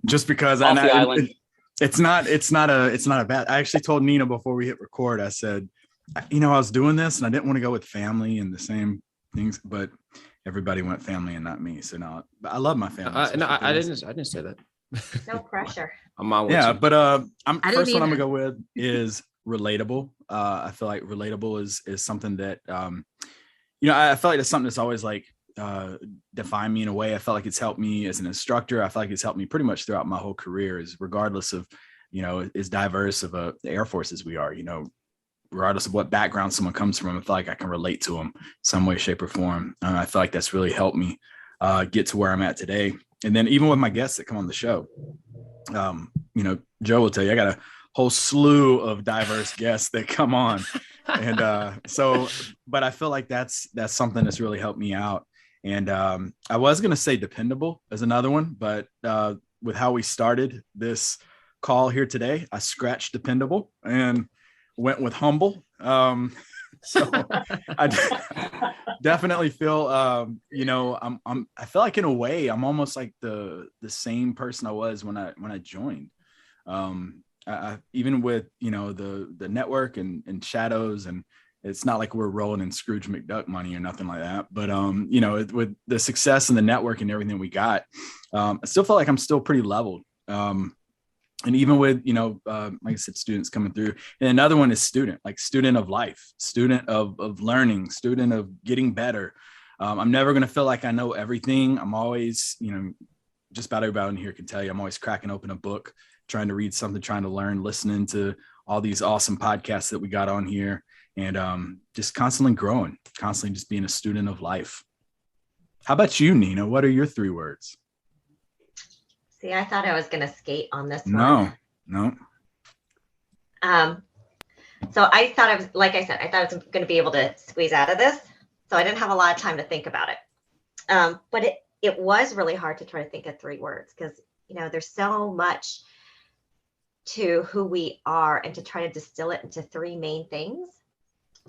Just because Off the island. It's not a bad. I actually told Nina before we hit record, I said, I was doing this and I didn't want to go with family and the same things, but everybody went family and not me. So no, I love my family. No, I didn't say that. No pressure. I'm on with Yeah, you. but I first one I'm didn't gonna go with is relatable. I feel like relatable is something that I feel like it's something that's always like defined me in a way. I felt like it's helped me as an instructor. I feel like it's helped me pretty much throughout my whole career, is regardless of, as diverse of the Air Force as we are, regardless of what background someone comes from, I feel like I can relate to them some way, shape, or form. I feel like that's really helped me get to where I'm at today. And then even with my guests that come on the show, Joe will tell you, I got a whole slew of diverse guests that come on. And but I feel like that's something that's really helped me out. And I was going to say dependable as another one, but with how we started this call here today, I scratched dependable and went with humble. So I definitely feel, I feel like in a way, I'm almost like the same person I was when I joined. I even with, the network and shadows, and it's not like we're rolling in Scrooge McDuck money or nothing like that. But, with the success and the network and everything we got, I still feel like I'm still pretty leveled. And even with, like I said, students coming through. And another one is student of life, student of learning, student of getting better. I'm never going to feel like I know everything. I'm always, just about everybody in here can tell you, I'm always cracking open a book, trying to read something, trying to learn, listening to all these awesome podcasts that we got on here, and just constantly growing, constantly just being a student of life. How about you, Nina? What are your three words? See, I thought I was going to skate on this one. No. So I thought I was going to be able to squeeze out of this. So I didn't have a lot of time to think about it. But it was really hard to try to think of three words because, there's so much to who we are, and to try to distill it into three main things.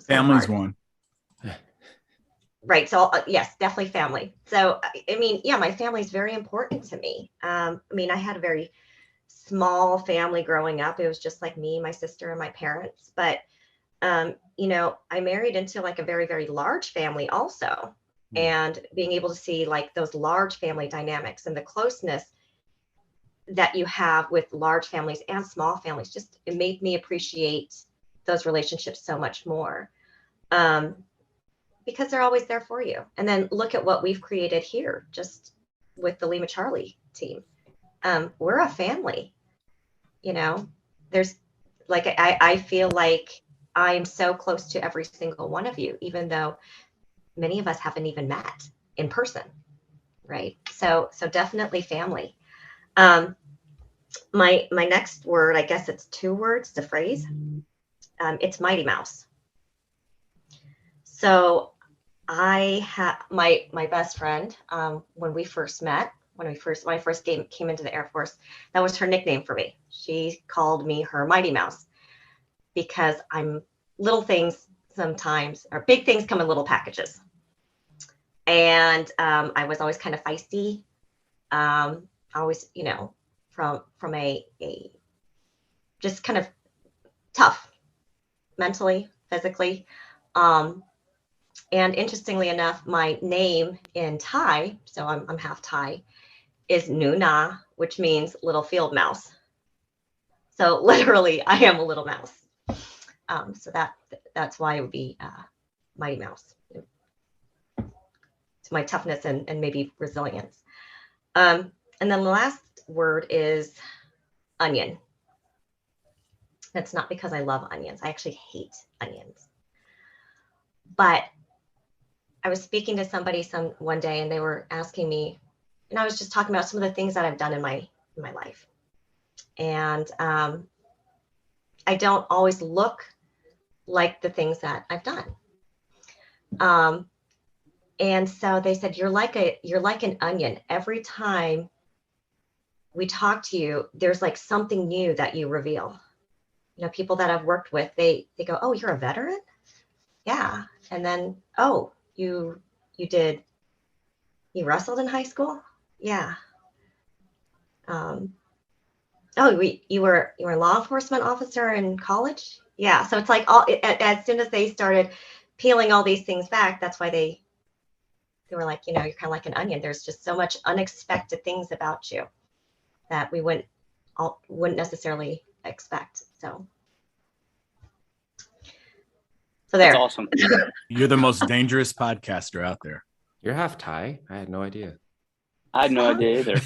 Family's one. Right. So yes, definitely family. So, my family is very important to me. I had a very small family growing up. It was just like me, my sister, and my parents. But, I married into like a very, very large family also. And being able to see like those large family dynamics and the closeness that you have with large families and small families, just it made me appreciate those relationships so much more. Because they're always there for you. And then look at what we've created here, just with the Lima Charlie team. We're a family, there's like, I feel like I'm so close to every single one of you, even though many of us haven't even met in person. Right. So definitely family. My next word, I guess it's two words, the phrase. It's Mighty Mouse. So I had my best friend, when we first met, when I first came into the Air Force, that was her nickname for me. She called me her Mighty Mouse because I'm little things sometimes, or big things come in little packages. And I was always kind of feisty. Always, from a just kind of tough mentally, physically. And interestingly enough, my name in Thai, so I'm half Thai, is Nuna, which means little field mouse. So literally, I am a little mouse. So that's why it would be Mighty Mouse. It's my toughness and maybe resilience. And then the last word is onion. That's not because I love onions. I actually hate onions. But I was speaking to somebody one day, and they were asking me, and I was just talking about some of the things that I've done in my life. And I don't always look like the things that I've done. And so they said, you're like an onion. Every time we talk to you, there's like something new that you reveal. You know, people that I've worked with, they go, oh, you're a veteran? Yeah. And then, oh, you wrestled in high school? Yeah. Oh, you were a law enforcement officer in college? Yeah. So it's like as soon as they started peeling all these things back, that's why they were like, you're kind of like an onion. There's just so much unexpected things about you that we wouldn't necessarily expect. So there. That's awesome. You're the most dangerous podcaster out there. You're half Thai. I had no idea. I had no idea either.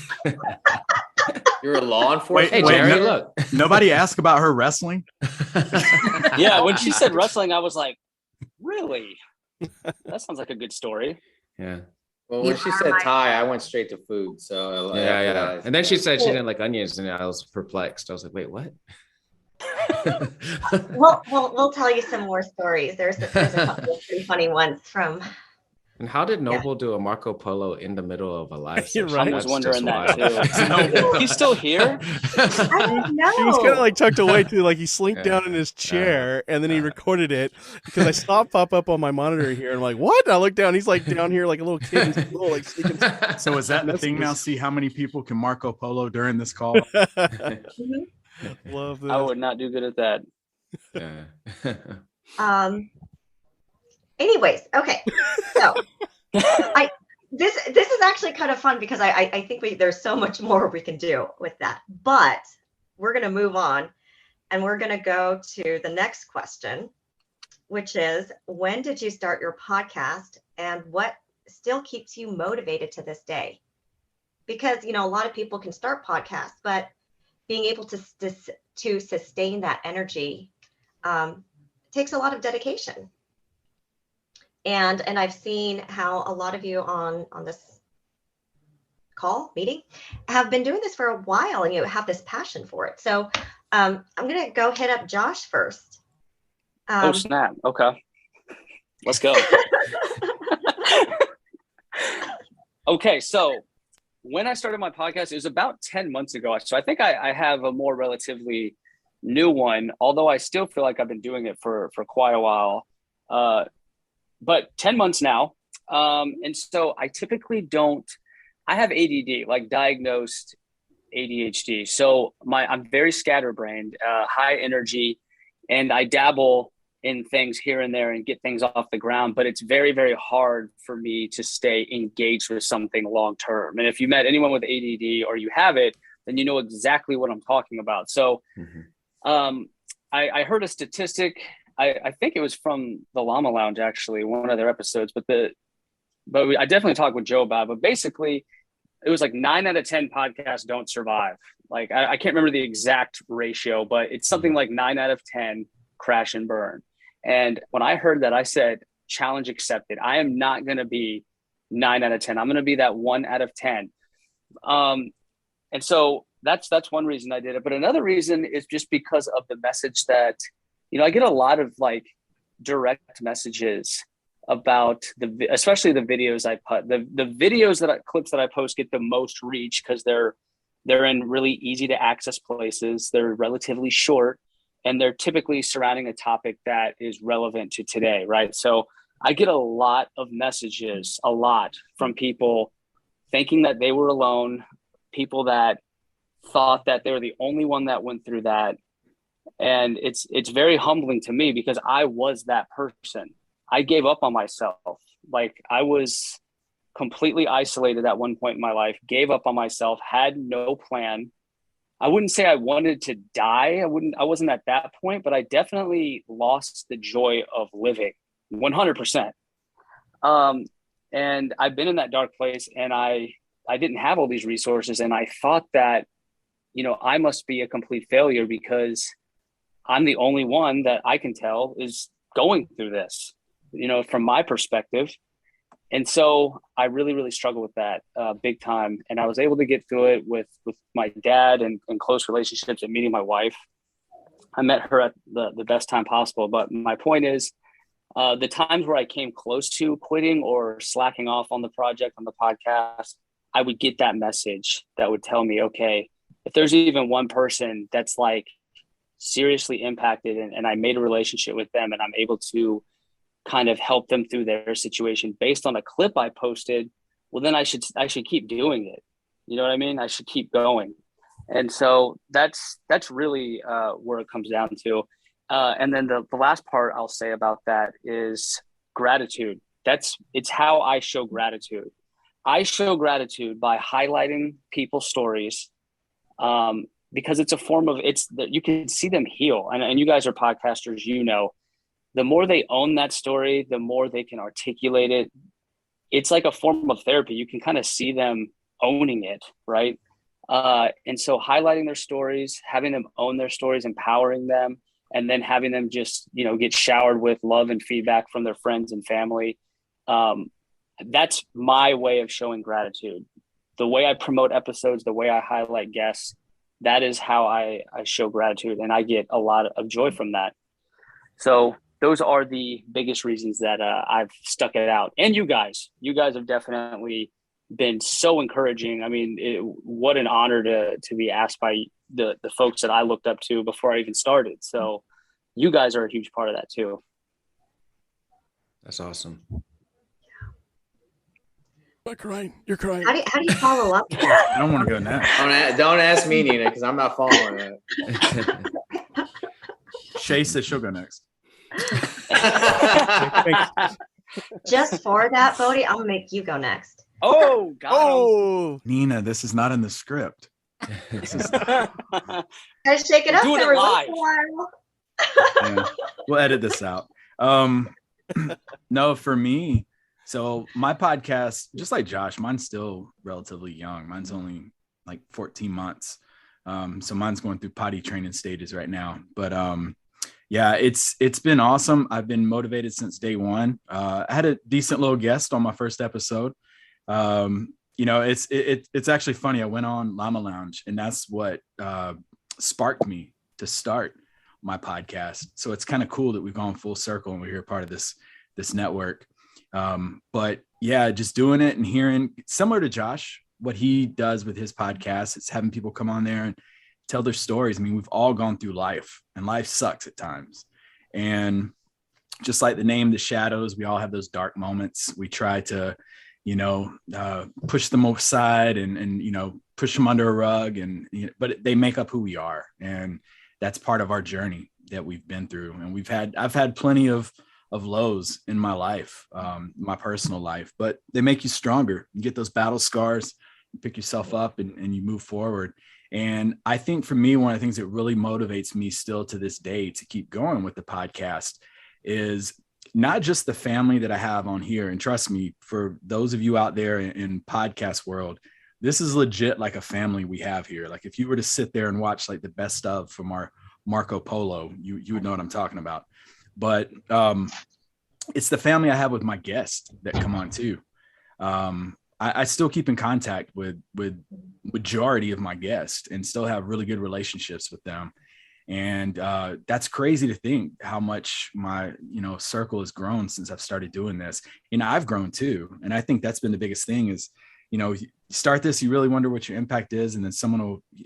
You're a law enforcement. Hey, Jerry, look. Nobody asked about her wrestling. Yeah, when she said wrestling, I was like, really? That sounds like a good story. Yeah. Well, when she said Thai, I went straight to food. So yeah. And then she said she didn't like onions, and I was perplexed. I was like, wait, what? Well, we'll tell you some more stories. There's a couple of pretty funny ones from. And how did Noble do a Marco Polo in the middle of a live session? Right. I was wondering that too. He's still here? I don't know. He was kind of like tucked away too, like he slinked down in his chair, and then he recorded it because I saw it pop up on my monitor here, and I'm like, what? And I look down, he's like down here like a little kid in school, like sneaking. So is that the thing now? See how many people can Marco Polo during this call? Love this. I would not do good at that. Anyways, okay. So this is actually kind of fun because I think there's so much more we can do with that. But we're gonna move on and we're gonna go to the next question, which is, when did you start your podcast and what still keeps you motivated to this day? Because a lot of people can start podcasts, but being able to sustain that energy takes a lot of dedication. And I've seen how a lot of you on this meeting have been doing this for a while, and you have this passion for it. So I'm going to go hit up Josh first. Oh, snap. Okay. Let's go. Okay. So when I started my podcast, it was about 10 months ago. So I think I have a more relatively new one, although I still feel like I've been doing it for quite a while. But 10 months now. And so I typically I have ADD, like diagnosed ADHD. So I'm very scatterbrained, high energy, and I dabble in things here and there and get things off the ground, but it's very, very hard for me to stay engaged with something long-term. And if you met anyone with ADD or you have it, then you know exactly what I'm talking about. So I heard a statistic. I think it was from the Llama Lounge, actually, one of their episodes, but I definitely talked with Joe about it. But basically, it was like 9 out of 10 podcasts don't survive. Like, I can't remember the exact ratio, but it's something like 9 out of 10 crash and burn. And when I heard that, I said, challenge accepted. I am not going to be 9 out of 10. I'm going to be that 1 out of 10. And so that's one reason I did it. But another reason is just because of the message that, I get a lot of like direct messages about especially the videos I put. The videos clips that I post get the most reach because they're in really easy to access places. They're relatively short, and they're typically surrounding a topic that is relevant to today, right? So I get a lot of messages, from people thinking that they were alone, people that thought that they were the only one that went through that. And it's very humbling to me because I was that person. I gave up on myself. Like, I was completely isolated at one point in my life, gave up on myself, had no plan. I wouldn't say I wanted to die. I wasn't at that point, but I definitely lost the joy of living 100%. And I've been in that dark place, and I didn't have all these resources. And I thought that, I must be a complete failure because I'm the only one that I can tell is going through this, from my perspective. And so I really, really struggle with that big time. And I was able to get through it with my dad and close relationships and meeting my wife. I met her at the best time possible. But my point is, the times where I came close to quitting or slacking off on the project, on the podcast, I would get that message that would tell me, okay, if there's even one person that's like seriously impacted and I made a relationship with them and I'm able to kind of help them through their situation based on a clip I posted, well, then I should keep doing it. You know what I mean? I should keep going. And so that's really where it comes down to. And then the last part I'll say about that is gratitude. It's how I show gratitude. I show gratitude by highlighting people's stories, because it's a form of, you can see them heal. And you guys are podcasters, the more they own that story, the more they can articulate it. It's like a form of therapy. You can kind of see them owning it, right? And so highlighting their stories, having them own their stories, empowering them, and then having them just, get showered with love and feedback from their friends and family. That's my way of showing gratitude. The way I promote episodes, the way I highlight guests, that is how I show gratitude. And I get a lot of joy from that. So those are the biggest reasons that I've stuck it out. And you guys have definitely been so encouraging. I mean, what an honor to be asked by the folks that I looked up to before I even started. So you guys are a huge part of that too. That's awesome. You're crying. How do you follow up with that? I don't want to go next. Don't ask me, Nina, because I'm not following it. Shay says she'll go next. Just for that, Bodie, I'm gonna make you go next. Oh, God. Nina, this is not in the script. This is Gotta shake it up Doing it every once live. in a while. yeah. We'll edit this out. No, for me, so my podcast, just like Josh, mine's still relatively young. Mine's only like 14 months. So mine's going through potty training stages right now. But yeah, it's been awesome. I've been motivated since day one. I had a decent little guest on my first episode. It's actually funny. I went on Llama Lounge, and that's what sparked me to start my podcast. So it's kind of cool that we've gone full circle and we're here part of this network. But yeah, just doing it and hearing, similar to Josh, what he does with his podcast, it's having people come on there and tell their stories. I mean, we've all gone through life, and life sucks at times. And just like the name, The Shadows, we all have those dark moments. We try to, push them aside and push them under a rug, but they make up who we are. And that's part of our journey that we've been through. And I've had plenty of lows in my life, my personal life, but they make you stronger. You get those battle scars, you pick yourself up and you move forward. And I think for me, one of the things that really motivates me still to this day to keep going with the podcast is not just the family that I have on here. And trust me, for those of you out there in podcast world, this is legit like a family we have here. Like if you were to sit there and watch like the best of from our Marco Polo, you would know what I'm talking about. But it's the family I have with my guests that come on too. I still keep in contact with majority of my guests and still have really good relationships with them. And that's crazy to think how much my, circle has grown since I've started doing this. I've grown too. And I think that's been the biggest thing is, you start this, you really wonder what your impact is. And then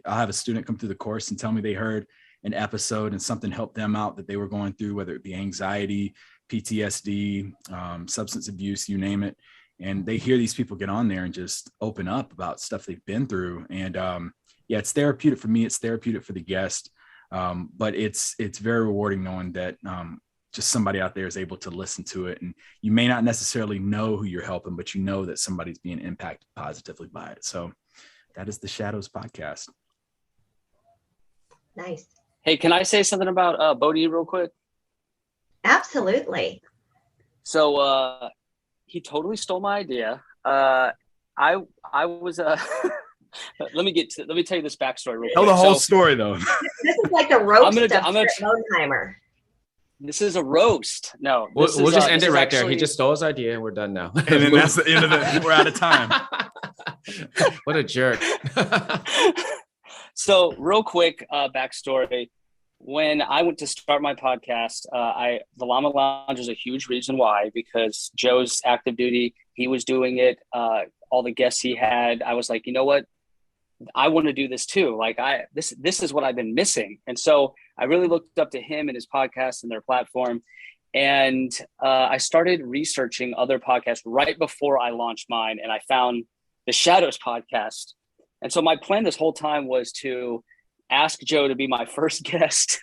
I'll have a student come through the course and tell me they heard an episode and something helped them out that they were going through, whether it be anxiety, PTSD, substance abuse, you name it. And they hear these people get on there and just open up about stuff they've been through. And yeah, it's therapeutic for me. It's therapeutic for the guest. But it's very rewarding knowing that just somebody out there is able to listen to it. And you may not necessarily know who you're helping, but you know that somebody's being impacted positively by it. So that is the Shadows podcast. Nice. Hey, can I say something about Bodie real quick? Absolutely. So he totally stole my idea. I was Let me tell you this backstory real quick. Tell the whole story though. This is like the roast of Boneheimer. This is a roast. No, we'll just end it right there. He just stole his idea and we're done now. And then that's the end of it. We're out of time. What a jerk. So real quick backstory. When I went to start my podcast, the Llama Lounge is a huge reason why, because Joe's active duty, he was doing it. All the guests he had, I was like, you know what? I want to do this too. Like this is what I've been missing. And so I really looked up to him and his podcast and their platform. And I started researching other podcasts right before I launched mine. And I found the Shadows podcast. And so my plan this whole time was to ask Joe to be my first guest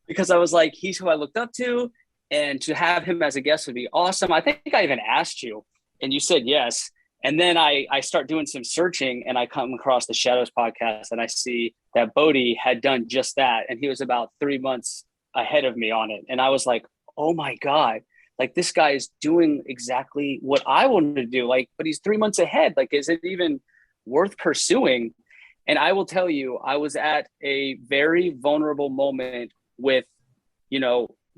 because I was like, he's who I looked up to, and to have him as a guest would be awesome. I think I even asked you and you said yes. And then I start doing some searching and I come across the Shadows podcast and I see that Bodie had done just that. And he was about 3 months ahead of me on it. And I was like, oh my God, like this guy is doing exactly what I wanted to do. Like, but he's 3 months ahead. Like, is it even worth pursuing? And I will tell you, I was at a very vulnerable moment with,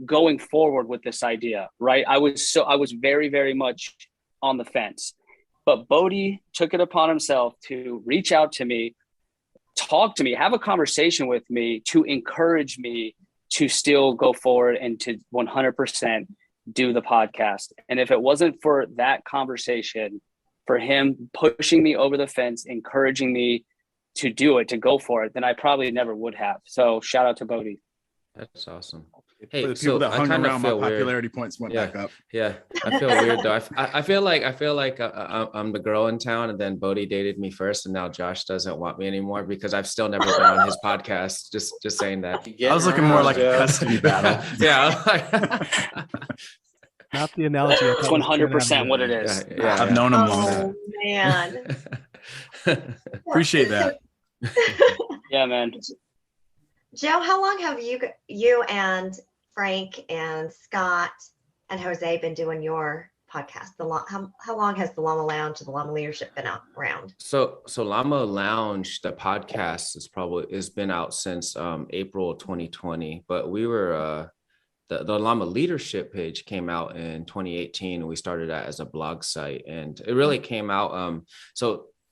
going forward with this idea, right? I was very, very much on the fence. But Bodie took it upon himself to reach out to me, talk to me, have a conversation with me to encourage me to still go forward and to 100% do the podcast. And if it wasn't for that conversation, for him pushing me over the fence, encouraging me to do it, to go for it, then I probably never would have. So shout out to Bodie. That's awesome. Hey, for the people that hung around, my popularity points went back up. Yeah, I feel weird though. I feel like I'm the girl in town, and then Bodie dated me first, and now Josh doesn't want me anymore because I've still never been on his podcast. Just saying that. I was looking more like a custody battle. Yeah. Not the analogy. It's 100% what it is. Yeah, I've known him long. Oh man. Appreciate that. Yeah, man. Joe, how long have you and Frank and Scott and Jose been doing your podcast? How long has the Llama Lounge and the Llama Leadership been around? So Llama Lounge, the podcast has been out since April 2020, but we were the Llama Leadership page came out in 2018, and we started that as a blog site, and it really came out.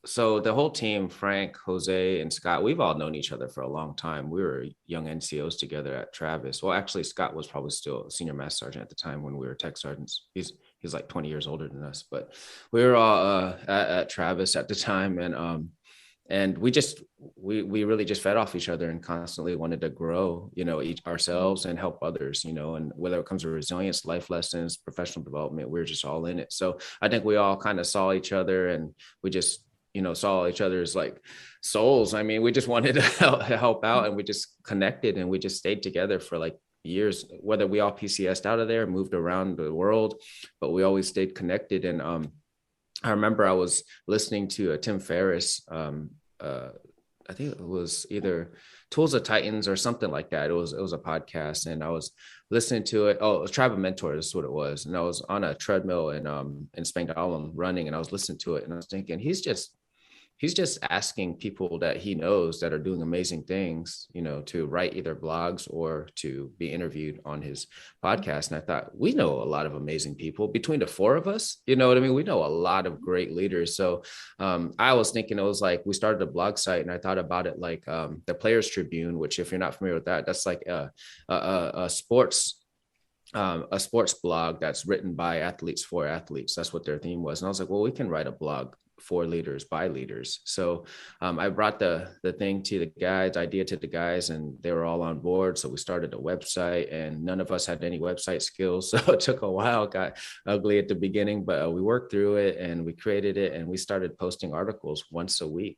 So the whole team, Frank, Jose, and Scott, we've all known each other for a long time. We were young NCOs together at Travis. Well, actually, Scott was probably still a senior master sergeant at the time when we were tech sergeants. He's like 20 years older than us, but we were all at Travis at the time, and we really just fed off each other and constantly wanted to grow, ourselves and help others, and whether it comes to resilience, life lessons, professional development, we're just all in it. So I think we all kind of saw each other, and we just saw each other's like souls. I mean, we just wanted to help out, and we just connected, and we just stayed together for like years, whether we all PCS'd out of there, moved around the world, but we always stayed connected. And I remember I was listening to Tim Ferriss. I think it was either Tools of Titans or something like that. It was a podcast, and I was listening to it. Oh, it was Tribe of Mentors, is what it was. And I was on a treadmill in Spangdahlem running, and I was listening to it, and I was thinking, he's just asking people that he knows that are doing amazing things, to write either blogs or to be interviewed on his podcast. And I thought, we know a lot of amazing people between the four of us, you know what I mean? We know a lot of great leaders. So I was thinking, it was like, we started a blog site, and I thought about it like the Players Tribune, which, if you're not familiar with that, that's like a sports blog that's written by athletes for athletes. That's what their theme was. And I was like, well, we can write a blog for leaders by leaders. So I brought the thing to the guys, idea to the guys, and they were all on board. So we started a website, and none of us had any website skills. So it took a while, got ugly at the beginning, but we worked through it, and we created it, and we started posting articles once a week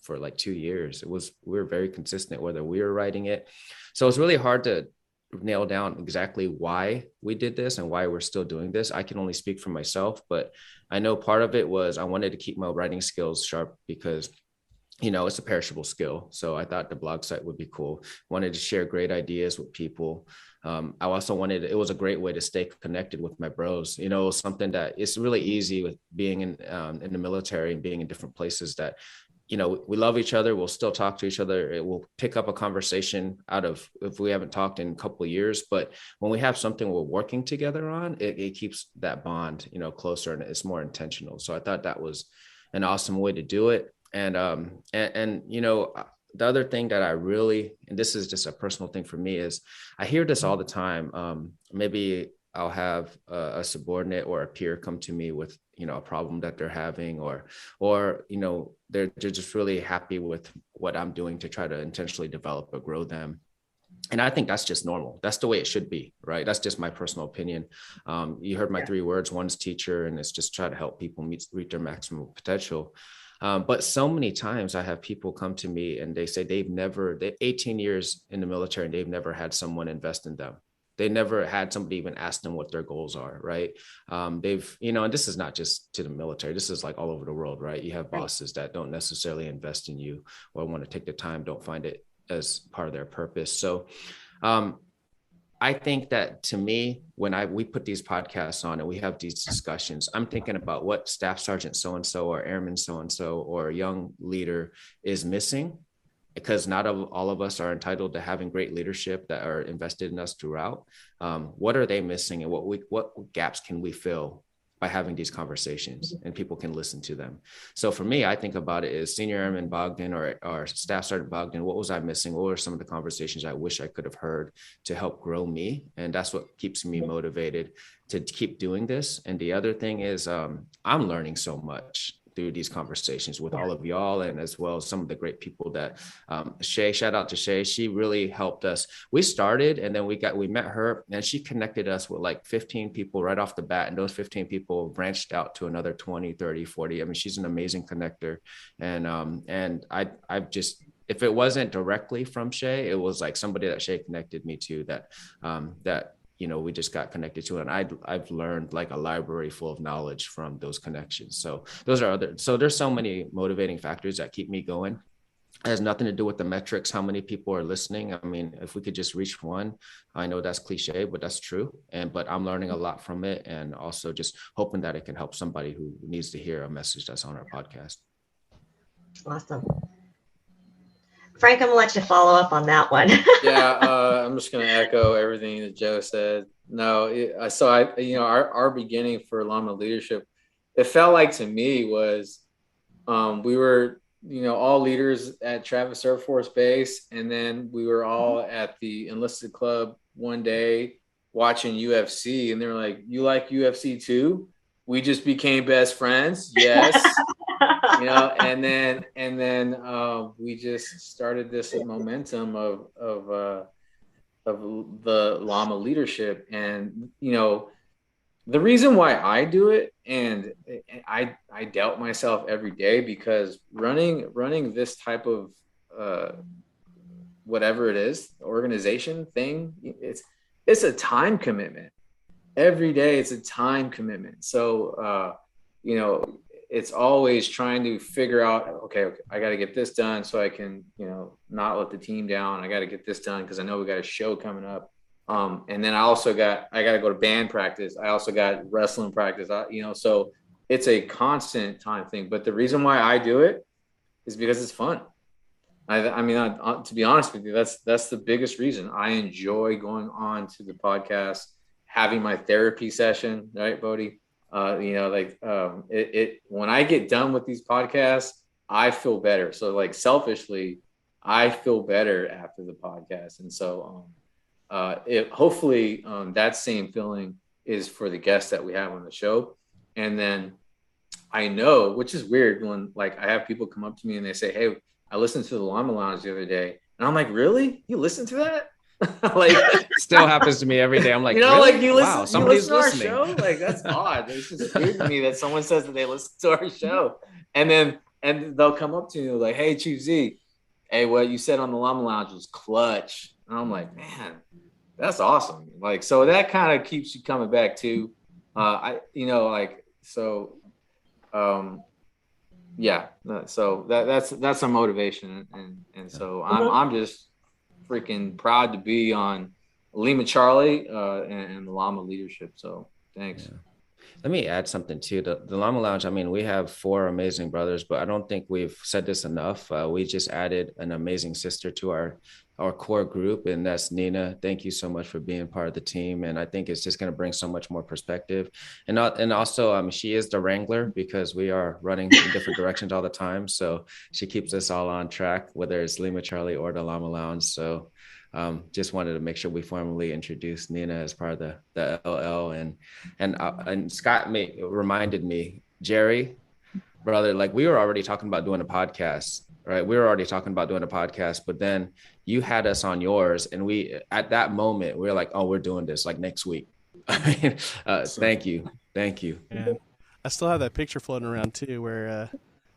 for like 2 years. We were very consistent whether we were writing it. So it's really hard to nail down exactly why we did this and why we're still doing this. I can only speak for myself, but I know part of it was I wanted to keep my writing skills sharp, because it's a perishable skill. So I thought the blog site would be cool. Wanted to share great ideas with people. I also it was a great way to stay connected with my bros. Something that it's really easy with being in the military and being in different places that, we love each other. We'll still talk to each other. It will pick up a conversation out of if we haven't talked in a couple of years. But when we have something we're working together on, it keeps that bond, closer, and it's more intentional. So I thought that was an awesome way to do it. And the other thing that I really, and this is just a personal thing for me, is I hear this all the time. Maybe I'll have a subordinate or a peer come to me with, a problem that they're having, or they're just really happy with what I'm doing to try to intentionally develop or grow them. And I think that's just normal. That's the way it should be, right? That's just my personal opinion. You heard my 3 words: one's teacher, and it's just try to help people reach their maximum potential. But so many times I have people come to me and they say they're 18 years in the military and they've never had someone invest in them. They never had somebody even ask them what their goals are, right? And this is not just to the military. This is like all over the world, right? You have bosses that don't necessarily invest in you or want to take the time, don't find it as part of their purpose. So I think that, to me, when we put these podcasts on and we have these discussions, I'm thinking about what Staff Sergeant so-and-so or Airman so-and-so or a young leader is missing, because not all of us are entitled to having great leadership that are invested in us throughout. What are they missing, and what gaps can we fill by having these conversations, and people can listen to them? So for me, I think about it as Senior Airman Bogdan or Staff Sergeant Bogdan. What was I missing? What were some of the conversations I wish I could have heard to help grow me? And that's what keeps me motivated to keep doing this. And the other thing is I'm learning so much through these conversations with all of y'all, and as well as some of the great people that Shay, shout out to Shay. She really helped us. We started, and then we met her, and she connected us with like 15 people right off the bat. And those 15 people branched out to another 20, 30, 40. I mean, she's an amazing connector. And I've just, if it wasn't directly from Shay, it was like somebody that Shay connected me to that we just got connected to, and I've learned like a library full of knowledge from those connections. So there's so many motivating factors that keep me going. It has nothing to do with the metrics, how many people are listening. I mean, if we could just reach one, I know that's cliche, but that's true. But I'm learning a lot from it, and also just hoping that it can help somebody who needs to hear a message that's on our podcast. Awesome. Frank, I'm gonna let you follow up on that one. I'm just gonna echo everything that Joe said. Our beginning for Lima Leadership, it felt like to me was we were all leaders at Travis Air Force Base, and then we were all at the enlisted club one day watching UFC, and they were like, "You like UFC too?" We just became best friends. Yes. And then we just started this momentum of the Lima leadership. And the reason why I do it, and I doubt myself every day, because running this type of whatever it is, organization thing, it's a time commitment. Every day it's a time commitment. So it's always trying to figure out, okay, I got to get this done so I can, not let the team down. I got to get this done because I know we got a show coming up. And then I got to go to band practice. I also got wrestling practice, so it's a constant time thing. But the reason why I do it is because it's fun. To be honest with you, that's the biggest reason. I enjoy going on to the podcast, having my therapy session, right, Bodie? When I get done with these podcasts, I feel better. So like selfishly, I feel better after the podcast. And so hopefully that same feeling is for the guests that we have on the show. And then I know, which is weird, when like I have people come up to me and they say, "Hey, I listened to the Lima Lounge the other day." And I'm like, "Really? You listen to that?" Like, still happens to me every day. I'm like, really? Like you listen, wow, somebody's listening. To our show? Like, that's odd. It's just weird to me that someone says that they listen to our show, and they'll come up to you like, "Hey, Chief Z, hey, what you said on the Llama Lounge was clutch." And I'm like, "Man, that's awesome." Like, so that kind of keeps you coming yeah, so that's a motivation, and so I'm just freaking proud to be on Lima Charlie and the Llama leadership. So thanks. Yeah. Let me add something too. The Llama Lounge, I mean, we have 4 amazing brothers, but I don't think we've said this enough. We just added an amazing sister to our core group, and that's Nina. Thank you so much for being part of the team. And I think it's just going to bring so much more perspective. And also, she is the wrangler because we are running in different directions all the time. So she keeps us all on track, whether it's Lima Charlie or the Llama Lounge. So just wanted to make sure we formally introduced Nina as part of the LL, and Scott reminded me, Jerry, brother, like we were already talking about doing a podcast, right? We were already talking about doing a podcast, but then you had us on yours, and we at that moment we were like, oh, we're doing this like next week. I mean, thank you. Yeah. I still have that picture floating around too, where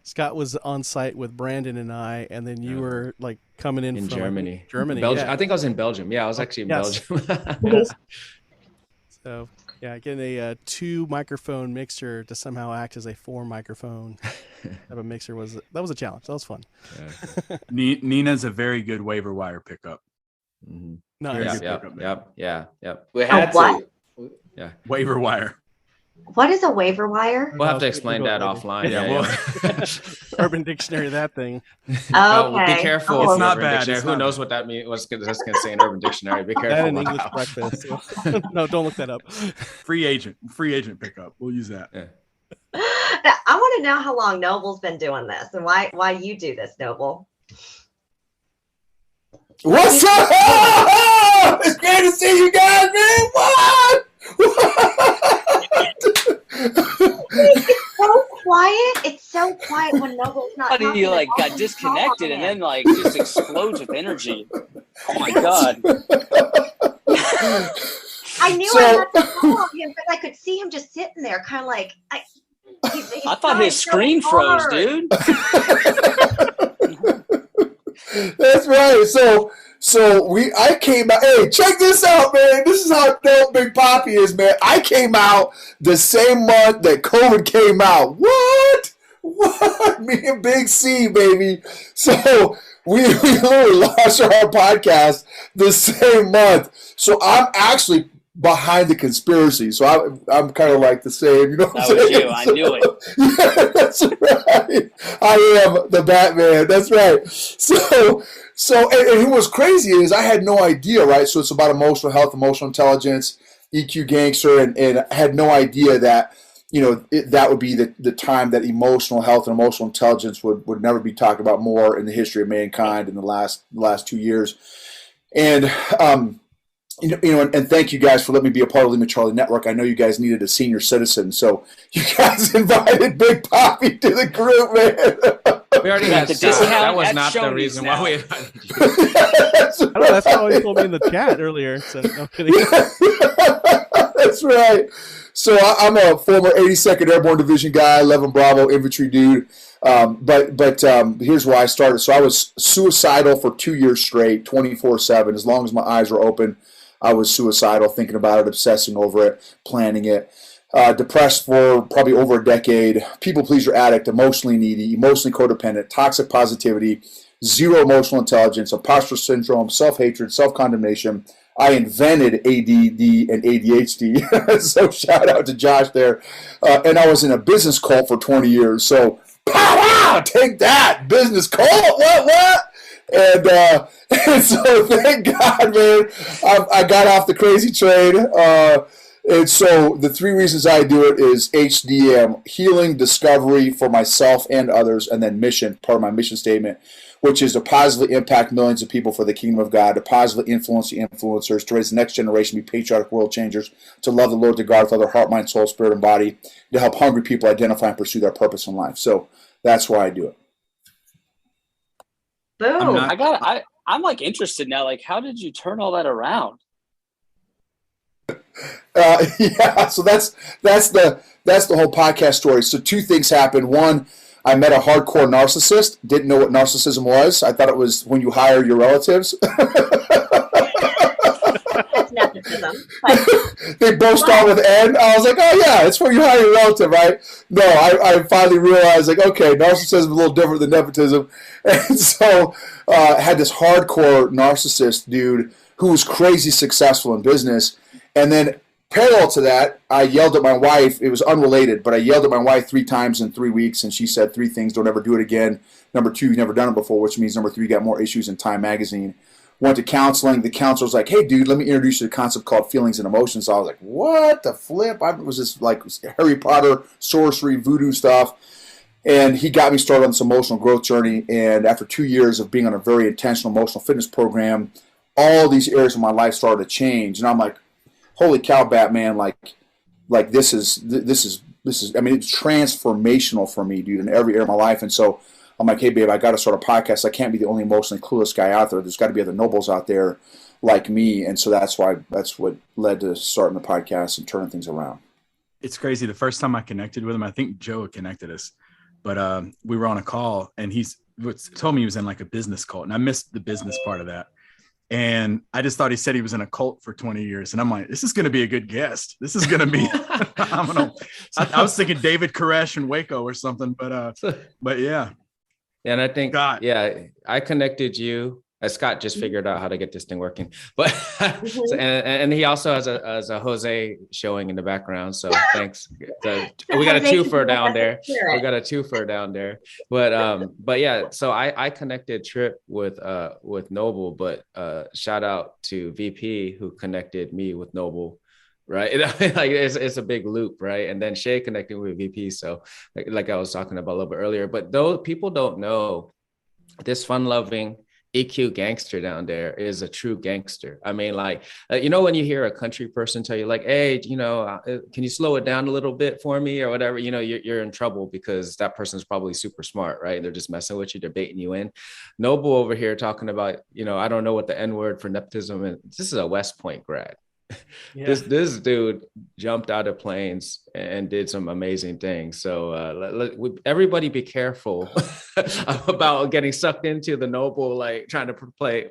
Scott was on site with Brandon and I, and then you were like coming in from Germany. Like, Germany. Belgium. Yeah. I think I was in Belgium. Yeah, I was actually in Belgium. So yeah, getting a 2 microphone mixer to somehow act as a 4 microphone type of mixer was a challenge. That was fun. Yeah. Nina's a very good waiver wire pickup. Mm-hmm. Nice. Yep. We had what? Yeah. Waiver wire. What is a waiver wire? We'll have to explain that offline. Yeah. Urban Dictionary, that thing. Okay. Be careful. It's not bad. Who knows what that means? What's going to say in Urban Dictionary? Be careful. That in English breakfast. No, don't look that up. Free agent pickup. We'll use that. Yeah. I want to know how long Noble's been doing this and why you do this, Noble. What's up? It's great to see you guys, man. What? It's so quiet. It's so quiet when Noble's not. How do you talking. got disconnected and then just explodes with energy? Oh my god! I knew I had to call him, but I could see him just sitting there, kind of like. I thought his screen froze, dude. That's right. So I came out. Hey, check this out, man. This is how dope Big Poppy is, man. I came out the same month that COVID came out. What? Me and Big C, baby. So we literally launched our podcast the same month. So I'm actually behind the conspiracy. So I'm kind of like the same. You know what I'm saying? You. I knew it. Yeah, that's right. I am the Batman. That's right. So and what was crazy is I had no idea, right? So it's about emotional health, emotional intelligence, EQ gangster, and I had no idea that, that would be the time that emotional health and emotional intelligence would never be talked about more in the history of mankind in the last 2 years. And and thank you guys for letting me be a part of Lima Charlie Network. I know you guys needed a senior citizen, so you guys invited Big Poppy to the group, man. We already had the discount. That was not the reason why we invited you. That's what he told me in the chat earlier. So no kidding. That's right. So I'm a former 82nd Airborne Division guy, 11 Bravo infantry dude. But here's why I started. So I was suicidal for 2 years straight, 24/7. As long as my eyes were open, I was suicidal, thinking about it, obsessing over it, planning it. Depressed for probably over a decade, people pleaser addict, emotionally needy, emotionally codependent, toxic positivity, zero emotional intelligence, imposter syndrome, self-hatred, self-condemnation. I invented ADD and ADHD, so shout out to Josh there. And I was in a business cult for 20 years, so pow, take that, business cult, what? And so thank God, man, I got off the crazy train. And so the 3 reasons I do it is HDM, healing, discovery for myself and others, and then mission, part of my mission statement, which is to positively impact millions of people for the kingdom of God, to positively influence the influencers, to raise the next generation, be patriotic world changers, to love the Lord to God with all their heart, mind, soul, spirit, and body, to help hungry people identify and pursue their purpose in life. So that's why I do it. Boom. I'm like interested now. Like, how did you turn all that around? Yeah, so that's the whole podcast story. So 2 things happened. One, I met a hardcore narcissist. Didn't know what narcissism was. I thought it was when you hire your relatives. That's nothing nepotism. They both start with N. I was like, oh yeah, it's for your higher relative, right? No, I finally realized, like, okay, narcissism is a little different than nepotism. And so I had this hardcore narcissist dude who was crazy successful in business. And then parallel to that, I yelled at my wife. It was unrelated, but I yelled at my wife 3 times in 3 weeks, and she said 3 things: don't ever do it again. Number 2, you've never done it before, which means number 3, you got more issues in Time magazine. Went to counseling. The counselor was like, hey, dude, let me introduce you to a concept called feelings and emotions. So I was like, what the flip? I was just like Harry Potter, sorcery, voodoo stuff. And he got me started on this emotional growth journey. And after 2 years of being on a very intentional emotional fitness program, all these areas of my life started to change. And I'm like, holy cow, Batman, like this is, I mean, it's transformational for me, dude, in every area of my life. And so I'm like, hey, babe, I got to start a podcast. I can't be the only emotionally clueless guy out there. There's got to be other nobles out there like me. And so that's what led to starting the podcast and turning things around. It's crazy. The first time I connected with him, I think Joe connected us, but we were on a call, and he told me he was in like a business cult, and I missed the business part of that. And I just thought he said he was in a cult for 20 years. And I'm like, this is going to be a good guest. This is going to be, I was thinking David Koresh and Waco or something, but yeah. And I think, I connected you. Scott just figured out how to get this thing working, but and he also has a Jose showing in the background. So thanks. We got a twofer down there. But yeah, so I connected Trip with Noble, but shout out to VP who connected me with Noble. Right. Like it's a big loop. Right. And then Shay connecting with VP. So like I was talking about a little bit earlier, but though people don't know, this fun loving EQ gangster down there is a true gangster. I mean, like, when you hear a country person tell you like, hey, can you slow it down a little bit for me or whatever, you're in trouble because that person's probably super smart, right? They're just messing with you. They're baiting you in. Noble over here talking about, I don't know what the N word for nepotism is. This is a West Point grad. Yeah. This dude jumped out of planes and did some amazing things. So everybody be careful about getting sucked into the Noble, like trying to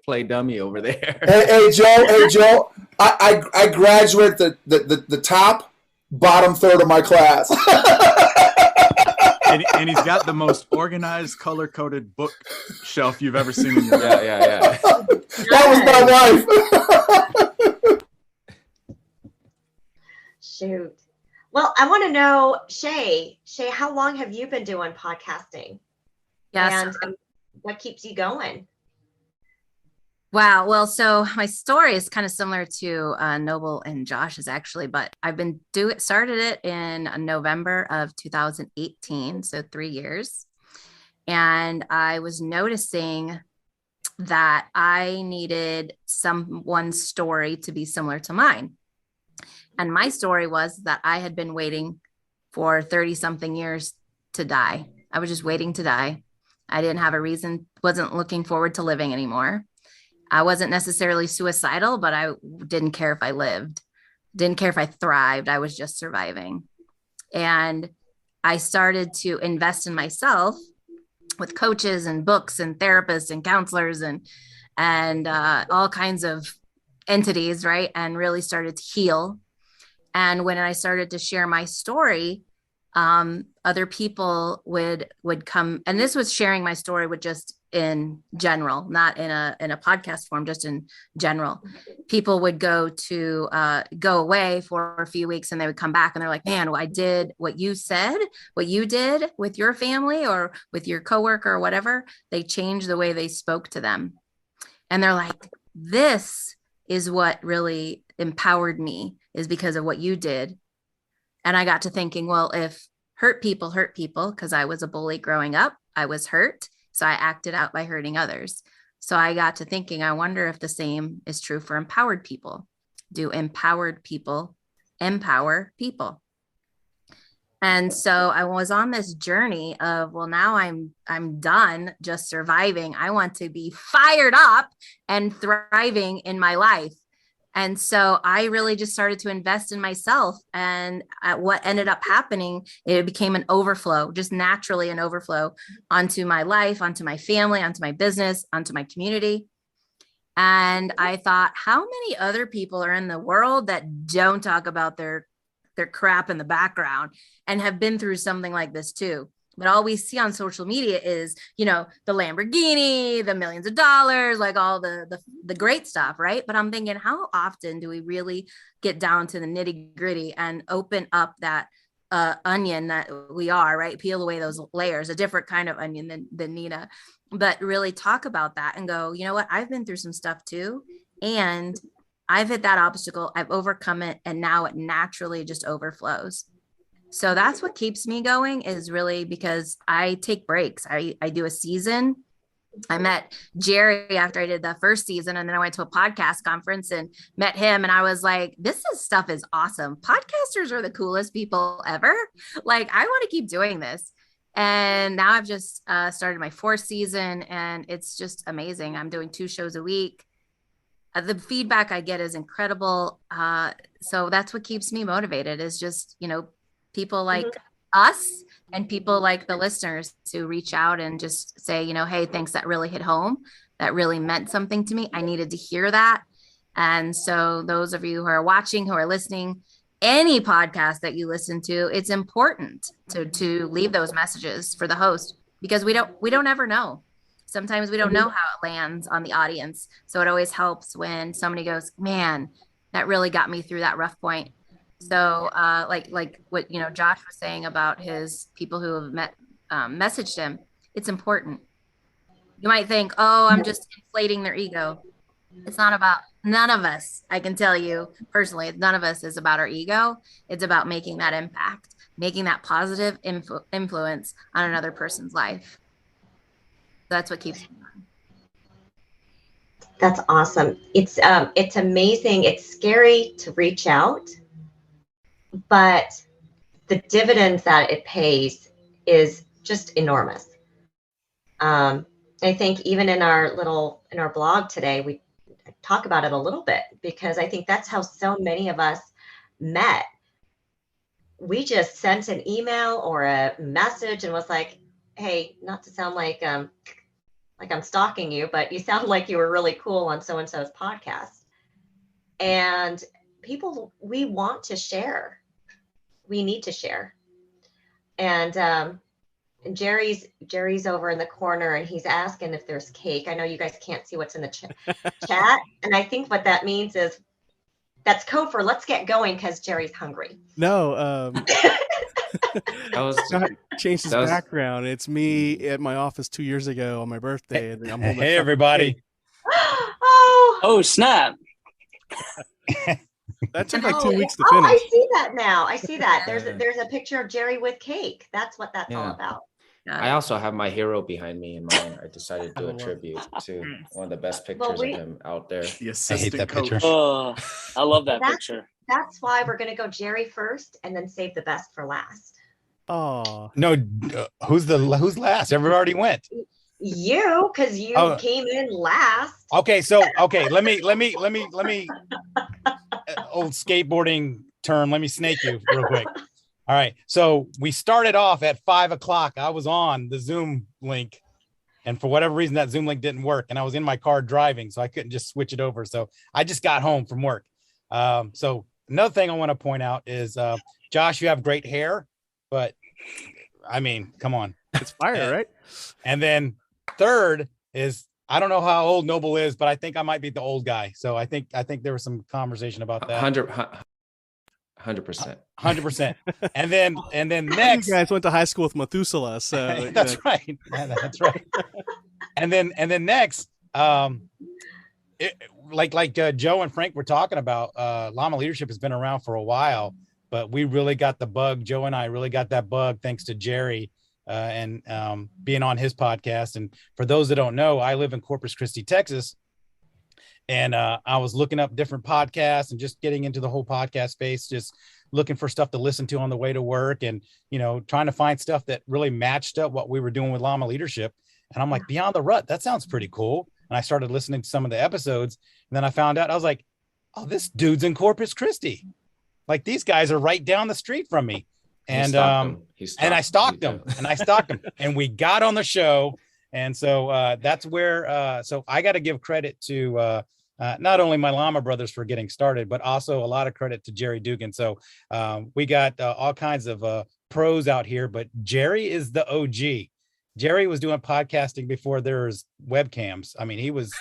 play dummy over there. Hey Joe, I graduated the top bottom third of my class. and he's got the most organized color-coded bookshelf you've ever seen in your life. Yeah. That was my wife. Shoot. Well, I want to know, Shay, how long have you been doing podcasting? Yes. And what keeps you going? Wow. Well, so my story is kind of similar to Noble and Josh's actually, but I've been started it in November of 2018, so 3 years. And I was noticing that I needed someone's story to be similar to mine. And my story was that I had been waiting for 30 something years to die. I was just waiting to die. I didn't have a reason, wasn't looking forward to living anymore. I wasn't necessarily suicidal, but I didn't care if I lived, didn't care if I thrived. I was just surviving. And I started to invest in myself with coaches and books and therapists and counselors and all kinds of entities, right? And really started to heal. And when I started to share my story, other people would come, and this was sharing my story with just in general, not in a podcast form, just in general. People would go away for a few weeks and they would come back and they're like, man, I did what you said, what you did with your family or with your coworker or whatever. They changed the way they spoke to them. And they're like, this is what really empowered me, is because of what you did. And I got to thinking, well, if hurt people, because I was a bully growing up, I was hurt. So I acted out by hurting others. So I got to thinking, I wonder if the same is true for empowered people. Do empowered people empower people? And so I was on this journey of, well, now I'm done just surviving. I want to be fired up and thriving in my life. And so I really just started to invest in myself. And what ended up happening, it became an overflow, just naturally an overflow onto my life, onto my family, onto my business, onto my community. And I thought, how many other people are in the world that don't talk about their crap in the background and have been through something like this too? But all we see on social media is, you know, the Lamborghini, the millions of dollars, like all the great stuff, right? But I'm thinking, how often do we really get down to the nitty gritty and open up that onion that we are, right? Peel away those layers, a different kind of onion than Nina, but really talk about that and go, you know what? I've been through some stuff too. And I've hit that obstacle. I've overcome it. And now it naturally just overflows. So that's what keeps me going, is really because I take breaks. I do a season. I met Jerry after I did the first season, and then I went to a podcast conference and met him. And I was like, stuff is awesome. Podcasters are the coolest people ever. Like, I want to keep doing this. And now I've just started my 4th season, and it's just amazing. I'm doing 2 shows a week. The feedback I get is incredible. So that's what keeps me motivated, is just, you know, people like us and people like the listeners who reach out and just say, you know, hey, thanks. That really hit home. That really meant something to me. I needed to hear that. And so those of you who are watching, who are listening, any podcast that you listen to, it's important to leave those messages for the host, because we don't ever know. Sometimes we don't know how it lands on the audience. So it always helps when somebody goes, man, that really got me through that rough point. So like what, you know, Josh was saying about his people who have messaged him, it's important. You might think, oh, I'm just inflating their ego. It's not about, none of us, I can tell you personally, none of us is about our ego. It's about making that impact, making that positive influence on another person's life. That's what keeps me on. That's awesome. It's amazing. It's scary to reach out, but the dividends that it pays is just enormous. I think even in our blog today, we talk about it a little bit, because I think that's how so many of us met. We just sent an email or a message and was like, hey, not to sound like I'm stalking you, but you sound like you were really cool on so-and-so's podcast. And people, we want to share. We need to share. And Jerry's over in the corner, and he's asking if there's cake. I know you guys can't see what's in the chat. And I think what that means is that's code for let's get going, because Jerry's hungry. No, changed his background. It's me at my office 2 years ago on my birthday. And I'm hey everybody. Oh, snap. That took like 2 weeks to finish. I see that now. I see that. There's a picture of Jerry with cake. That's what that's all about. I also have my hero behind me in mine. I decided to do a tribute to one of the best pictures of him out there. I hate that picture. Oh, I love that picture. That's why we're going to go Jerry first and then save the best for last. Oh no, who's last? Everybody already went. You, because you came in last. Okay, so let me old skateboarding term. Let me snake you real quick. All right, so we started off at 5 o'clock. I was on the Zoom link, and for whatever reason, that Zoom link didn't work, and I was in my car driving, so I couldn't just switch it over. So I just got home from work. So another thing I want to point out is, Josh, you have great hair, but I mean, come on, it's fire, right? And then third is, I don't know how old Noble is, but I think I might be the old guy. So I think there was some conversation about that. 100%. 100%. And then next, you guys went to high school with Methuselah, so that's right. That's right. And then next, like Joe and Frank were talking about, Llama Leadership has been around for a while, but we really got the bug. Joe and I really got that bug thanks to Jerry and being on his podcast. And for those that don't know, I live in Corpus Christi, Texas. And I was looking up different podcasts and just getting into the whole podcast space, just looking for stuff to listen to on the way to work and, you know, trying to find stuff that really matched up what we were doing with Llama Leadership. And I'm like, Beyond the Rut, that sounds pretty cool. And I started listening to some of the episodes. And then I found out, I was like, oh, this dude's in Corpus Christi. Like, these guys are right down the street from me. And I stalked them. And we got on the show. And so that's where, so I got to give credit to not only my Lima brothers for getting started, but also a lot of credit to Jerry Dugan. So we got all kinds of pros out here, but Jerry is the OG. Jerry was doing podcasting before there was webcams. I mean, he was.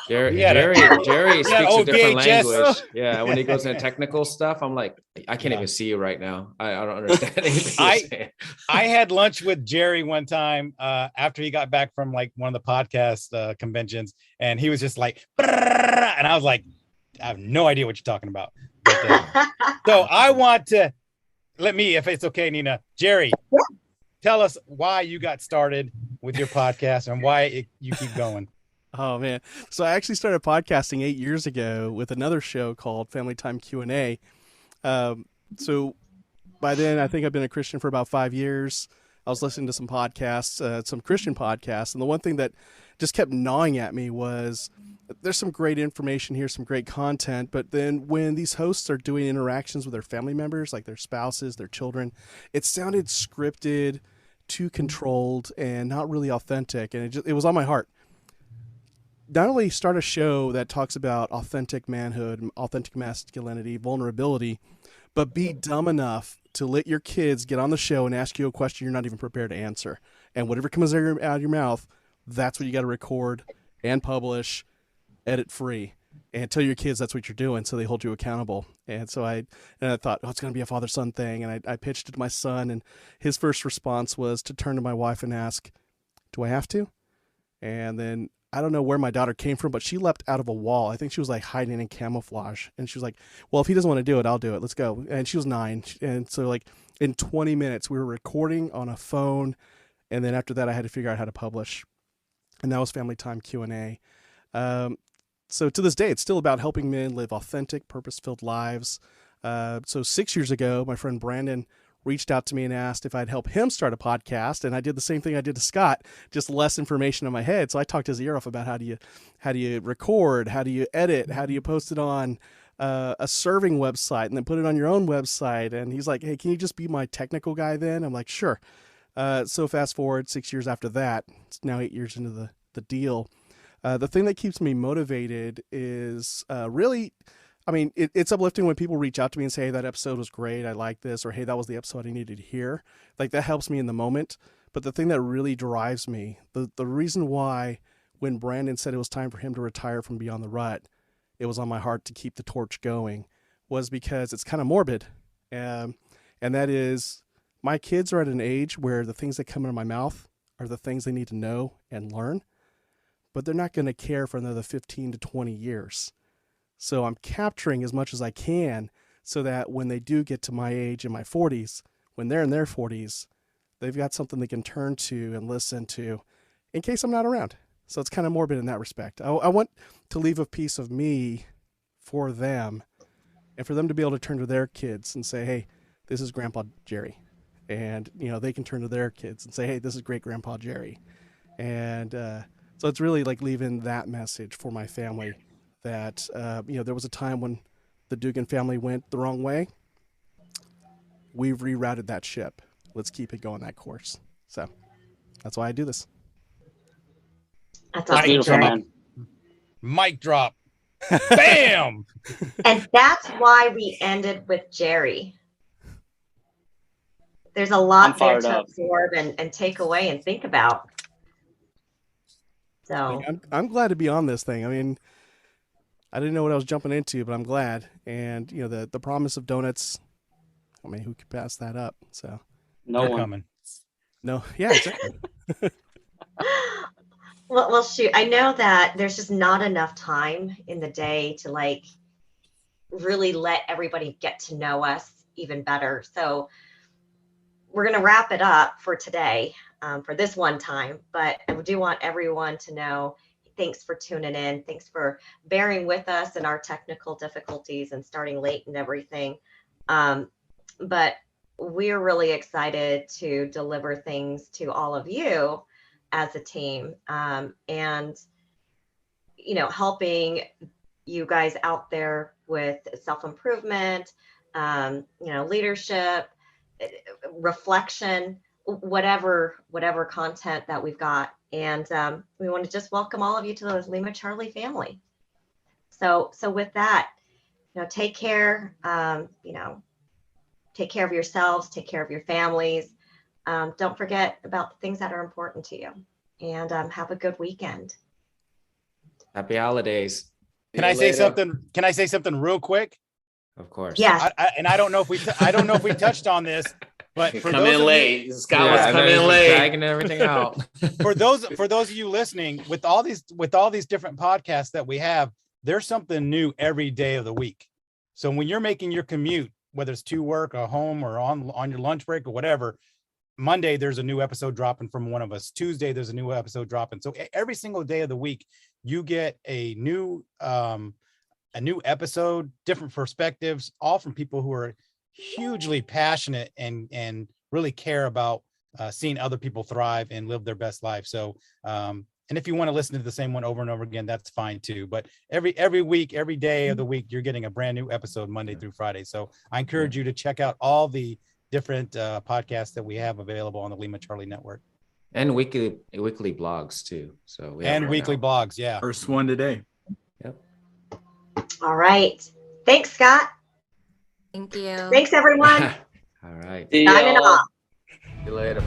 Jerry speaks a different VHS. language. Yeah, when he goes into technical stuff, I'm like, I can't even see you right now. I don't understand anything you're saying. I had lunch with Jerry one time after he got back from like one of the podcast conventions, and he was just like, and I was like, I have no idea what you're talking about. But, so I want to if it's okay, Nina, Jerry, tell us why you got started with your podcast and why you keep going. Oh man. So I actually started podcasting 8 years ago with another show called Family Time Q&A. So by then I think I've been a Christian for about 5 years. I was listening to some podcasts, some Christian podcasts. And the one thing that just kept gnawing at me was there's some great information here, some great content. But then when these hosts are doing interactions with their family members, like their spouses, their children, it sounded scripted, too controlled, and not really authentic. And it was on my heart. Not only start a show that talks about authentic manhood, authentic masculinity, vulnerability, but be dumb enough to let your kids get on the show and ask you a question you're not even prepared to answer. And whatever comes out of your mouth, that's what you got to record and publish, edit free, and tell your kids that's what you're doing so they hold you accountable. And so I thought, it's going to be a father-son thing. And I pitched it to my son, and his first response was to turn to my wife and ask, do I have to? And then I don't know where my daughter came from, but she leapt out of a wall. I think she was like hiding in camouflage. And she was like, well, if he doesn't want to do it, I'll do it. Let's go. And she was 9. And so like in 20 minutes, we were recording on a phone. And then after that, I had to figure out how to publish. And that was Family Time Q&A. So to this day, it's still about helping men live authentic, purpose-filled lives. So 6 years ago, my friend Brandon reached out to me and asked if I'd help him start a podcast. And I did the same thing I did to Scott, just less information in my head. So I talked his ear off about how do you record, how do you edit, how do you post it on a serving website and then put it on your own website. And he's like, hey, can you just be my technical guy then? I'm like, sure. So fast forward 6 years after that, it's now 8 years into the deal. The thing that keeps me motivated is really, I mean, it's uplifting when people reach out to me and say, hey, that episode was great. I like this. Or, hey, that was the episode I needed to hear. Like that helps me in the moment. But the thing that really drives me, the reason why when Brandon said it was time for him to retire from Beyond the Rut, it was on my heart to keep the torch going, was because it's kind of morbid. And that is, my kids are at an age where the things that come out of my mouth are the things they need to know and learn, but they're not going to care for another 15 to 20 years. So I'm capturing as much as I can so that when they do get to my age in my 40s, when they're in their 40s, they've got something they can turn to and listen to in case I'm not around. So it's kind of morbid in that respect. I want to leave a piece of me for them and for them to be able to turn to their kids and say, hey, this is Grandpa Jerry. And, they can turn to their kids and say, hey, this is great Grandpa Jerry. And so it's really like leaving that message for my family that, there was a time when the Dugan family went the wrong way. We've rerouted that ship. Let's keep it going that course. So that's why I do this. That's beautiful, man. Mic drop. Bam! And that's why we ended with Jerry. There's a lot there to absorb and take away and think about. So I'm glad to be on this thing. I mean, I didn't know what I was jumping into, but I'm glad. And the promise of donuts, I mean, who could pass that up? So no one coming. No, yeah, exactly. Well, shoot. I know that there's just not enough time in the day to really let everybody get to know us even better. So we're going to wrap it up for today, for this one time. But I do want everyone to know, thanks for tuning in. Thanks for bearing with us and our technical difficulties and starting late and everything. But we're really excited to deliver things to all of you as a team, and helping you guys out there with self-improvement, leadership, reflection, whatever content that we've got. And we want to just welcome all of you to the Lima Charlie family. So with that, take care, take care of yourselves, take care of your families. Don't forget about the things that are important to you, and have a good weekend. Happy holidays. Can I say something? Can I say something real quick? Of course. Yes. I don't know if we touched on this, but for come those in of late. you, Scott was coming in late, dragging everything out. for those of you listening, with all these different podcasts that we have, there's something new every day of the week. So when you're making your commute, whether it's to work or home or on your lunch break or whatever, Monday there's a new episode dropping from one of us. Tuesday there's a new episode dropping. So every single day of the week you get a new episode, different perspectives, all from people who are hugely passionate and really care about seeing other people thrive and live their best life. So and if you want to listen to the same one over and over again, that's fine too. But every week, every day of the week, you're getting a brand new episode Monday through Friday. So I encourage you to check out all the different podcasts that we have available on the Lima Charlie Network. And weekly blogs too. So weekly blogs, yeah. First one today. Yep. All right. Thanks, Scott. Thank you. Thanks, everyone. All right. Signing off. See you later.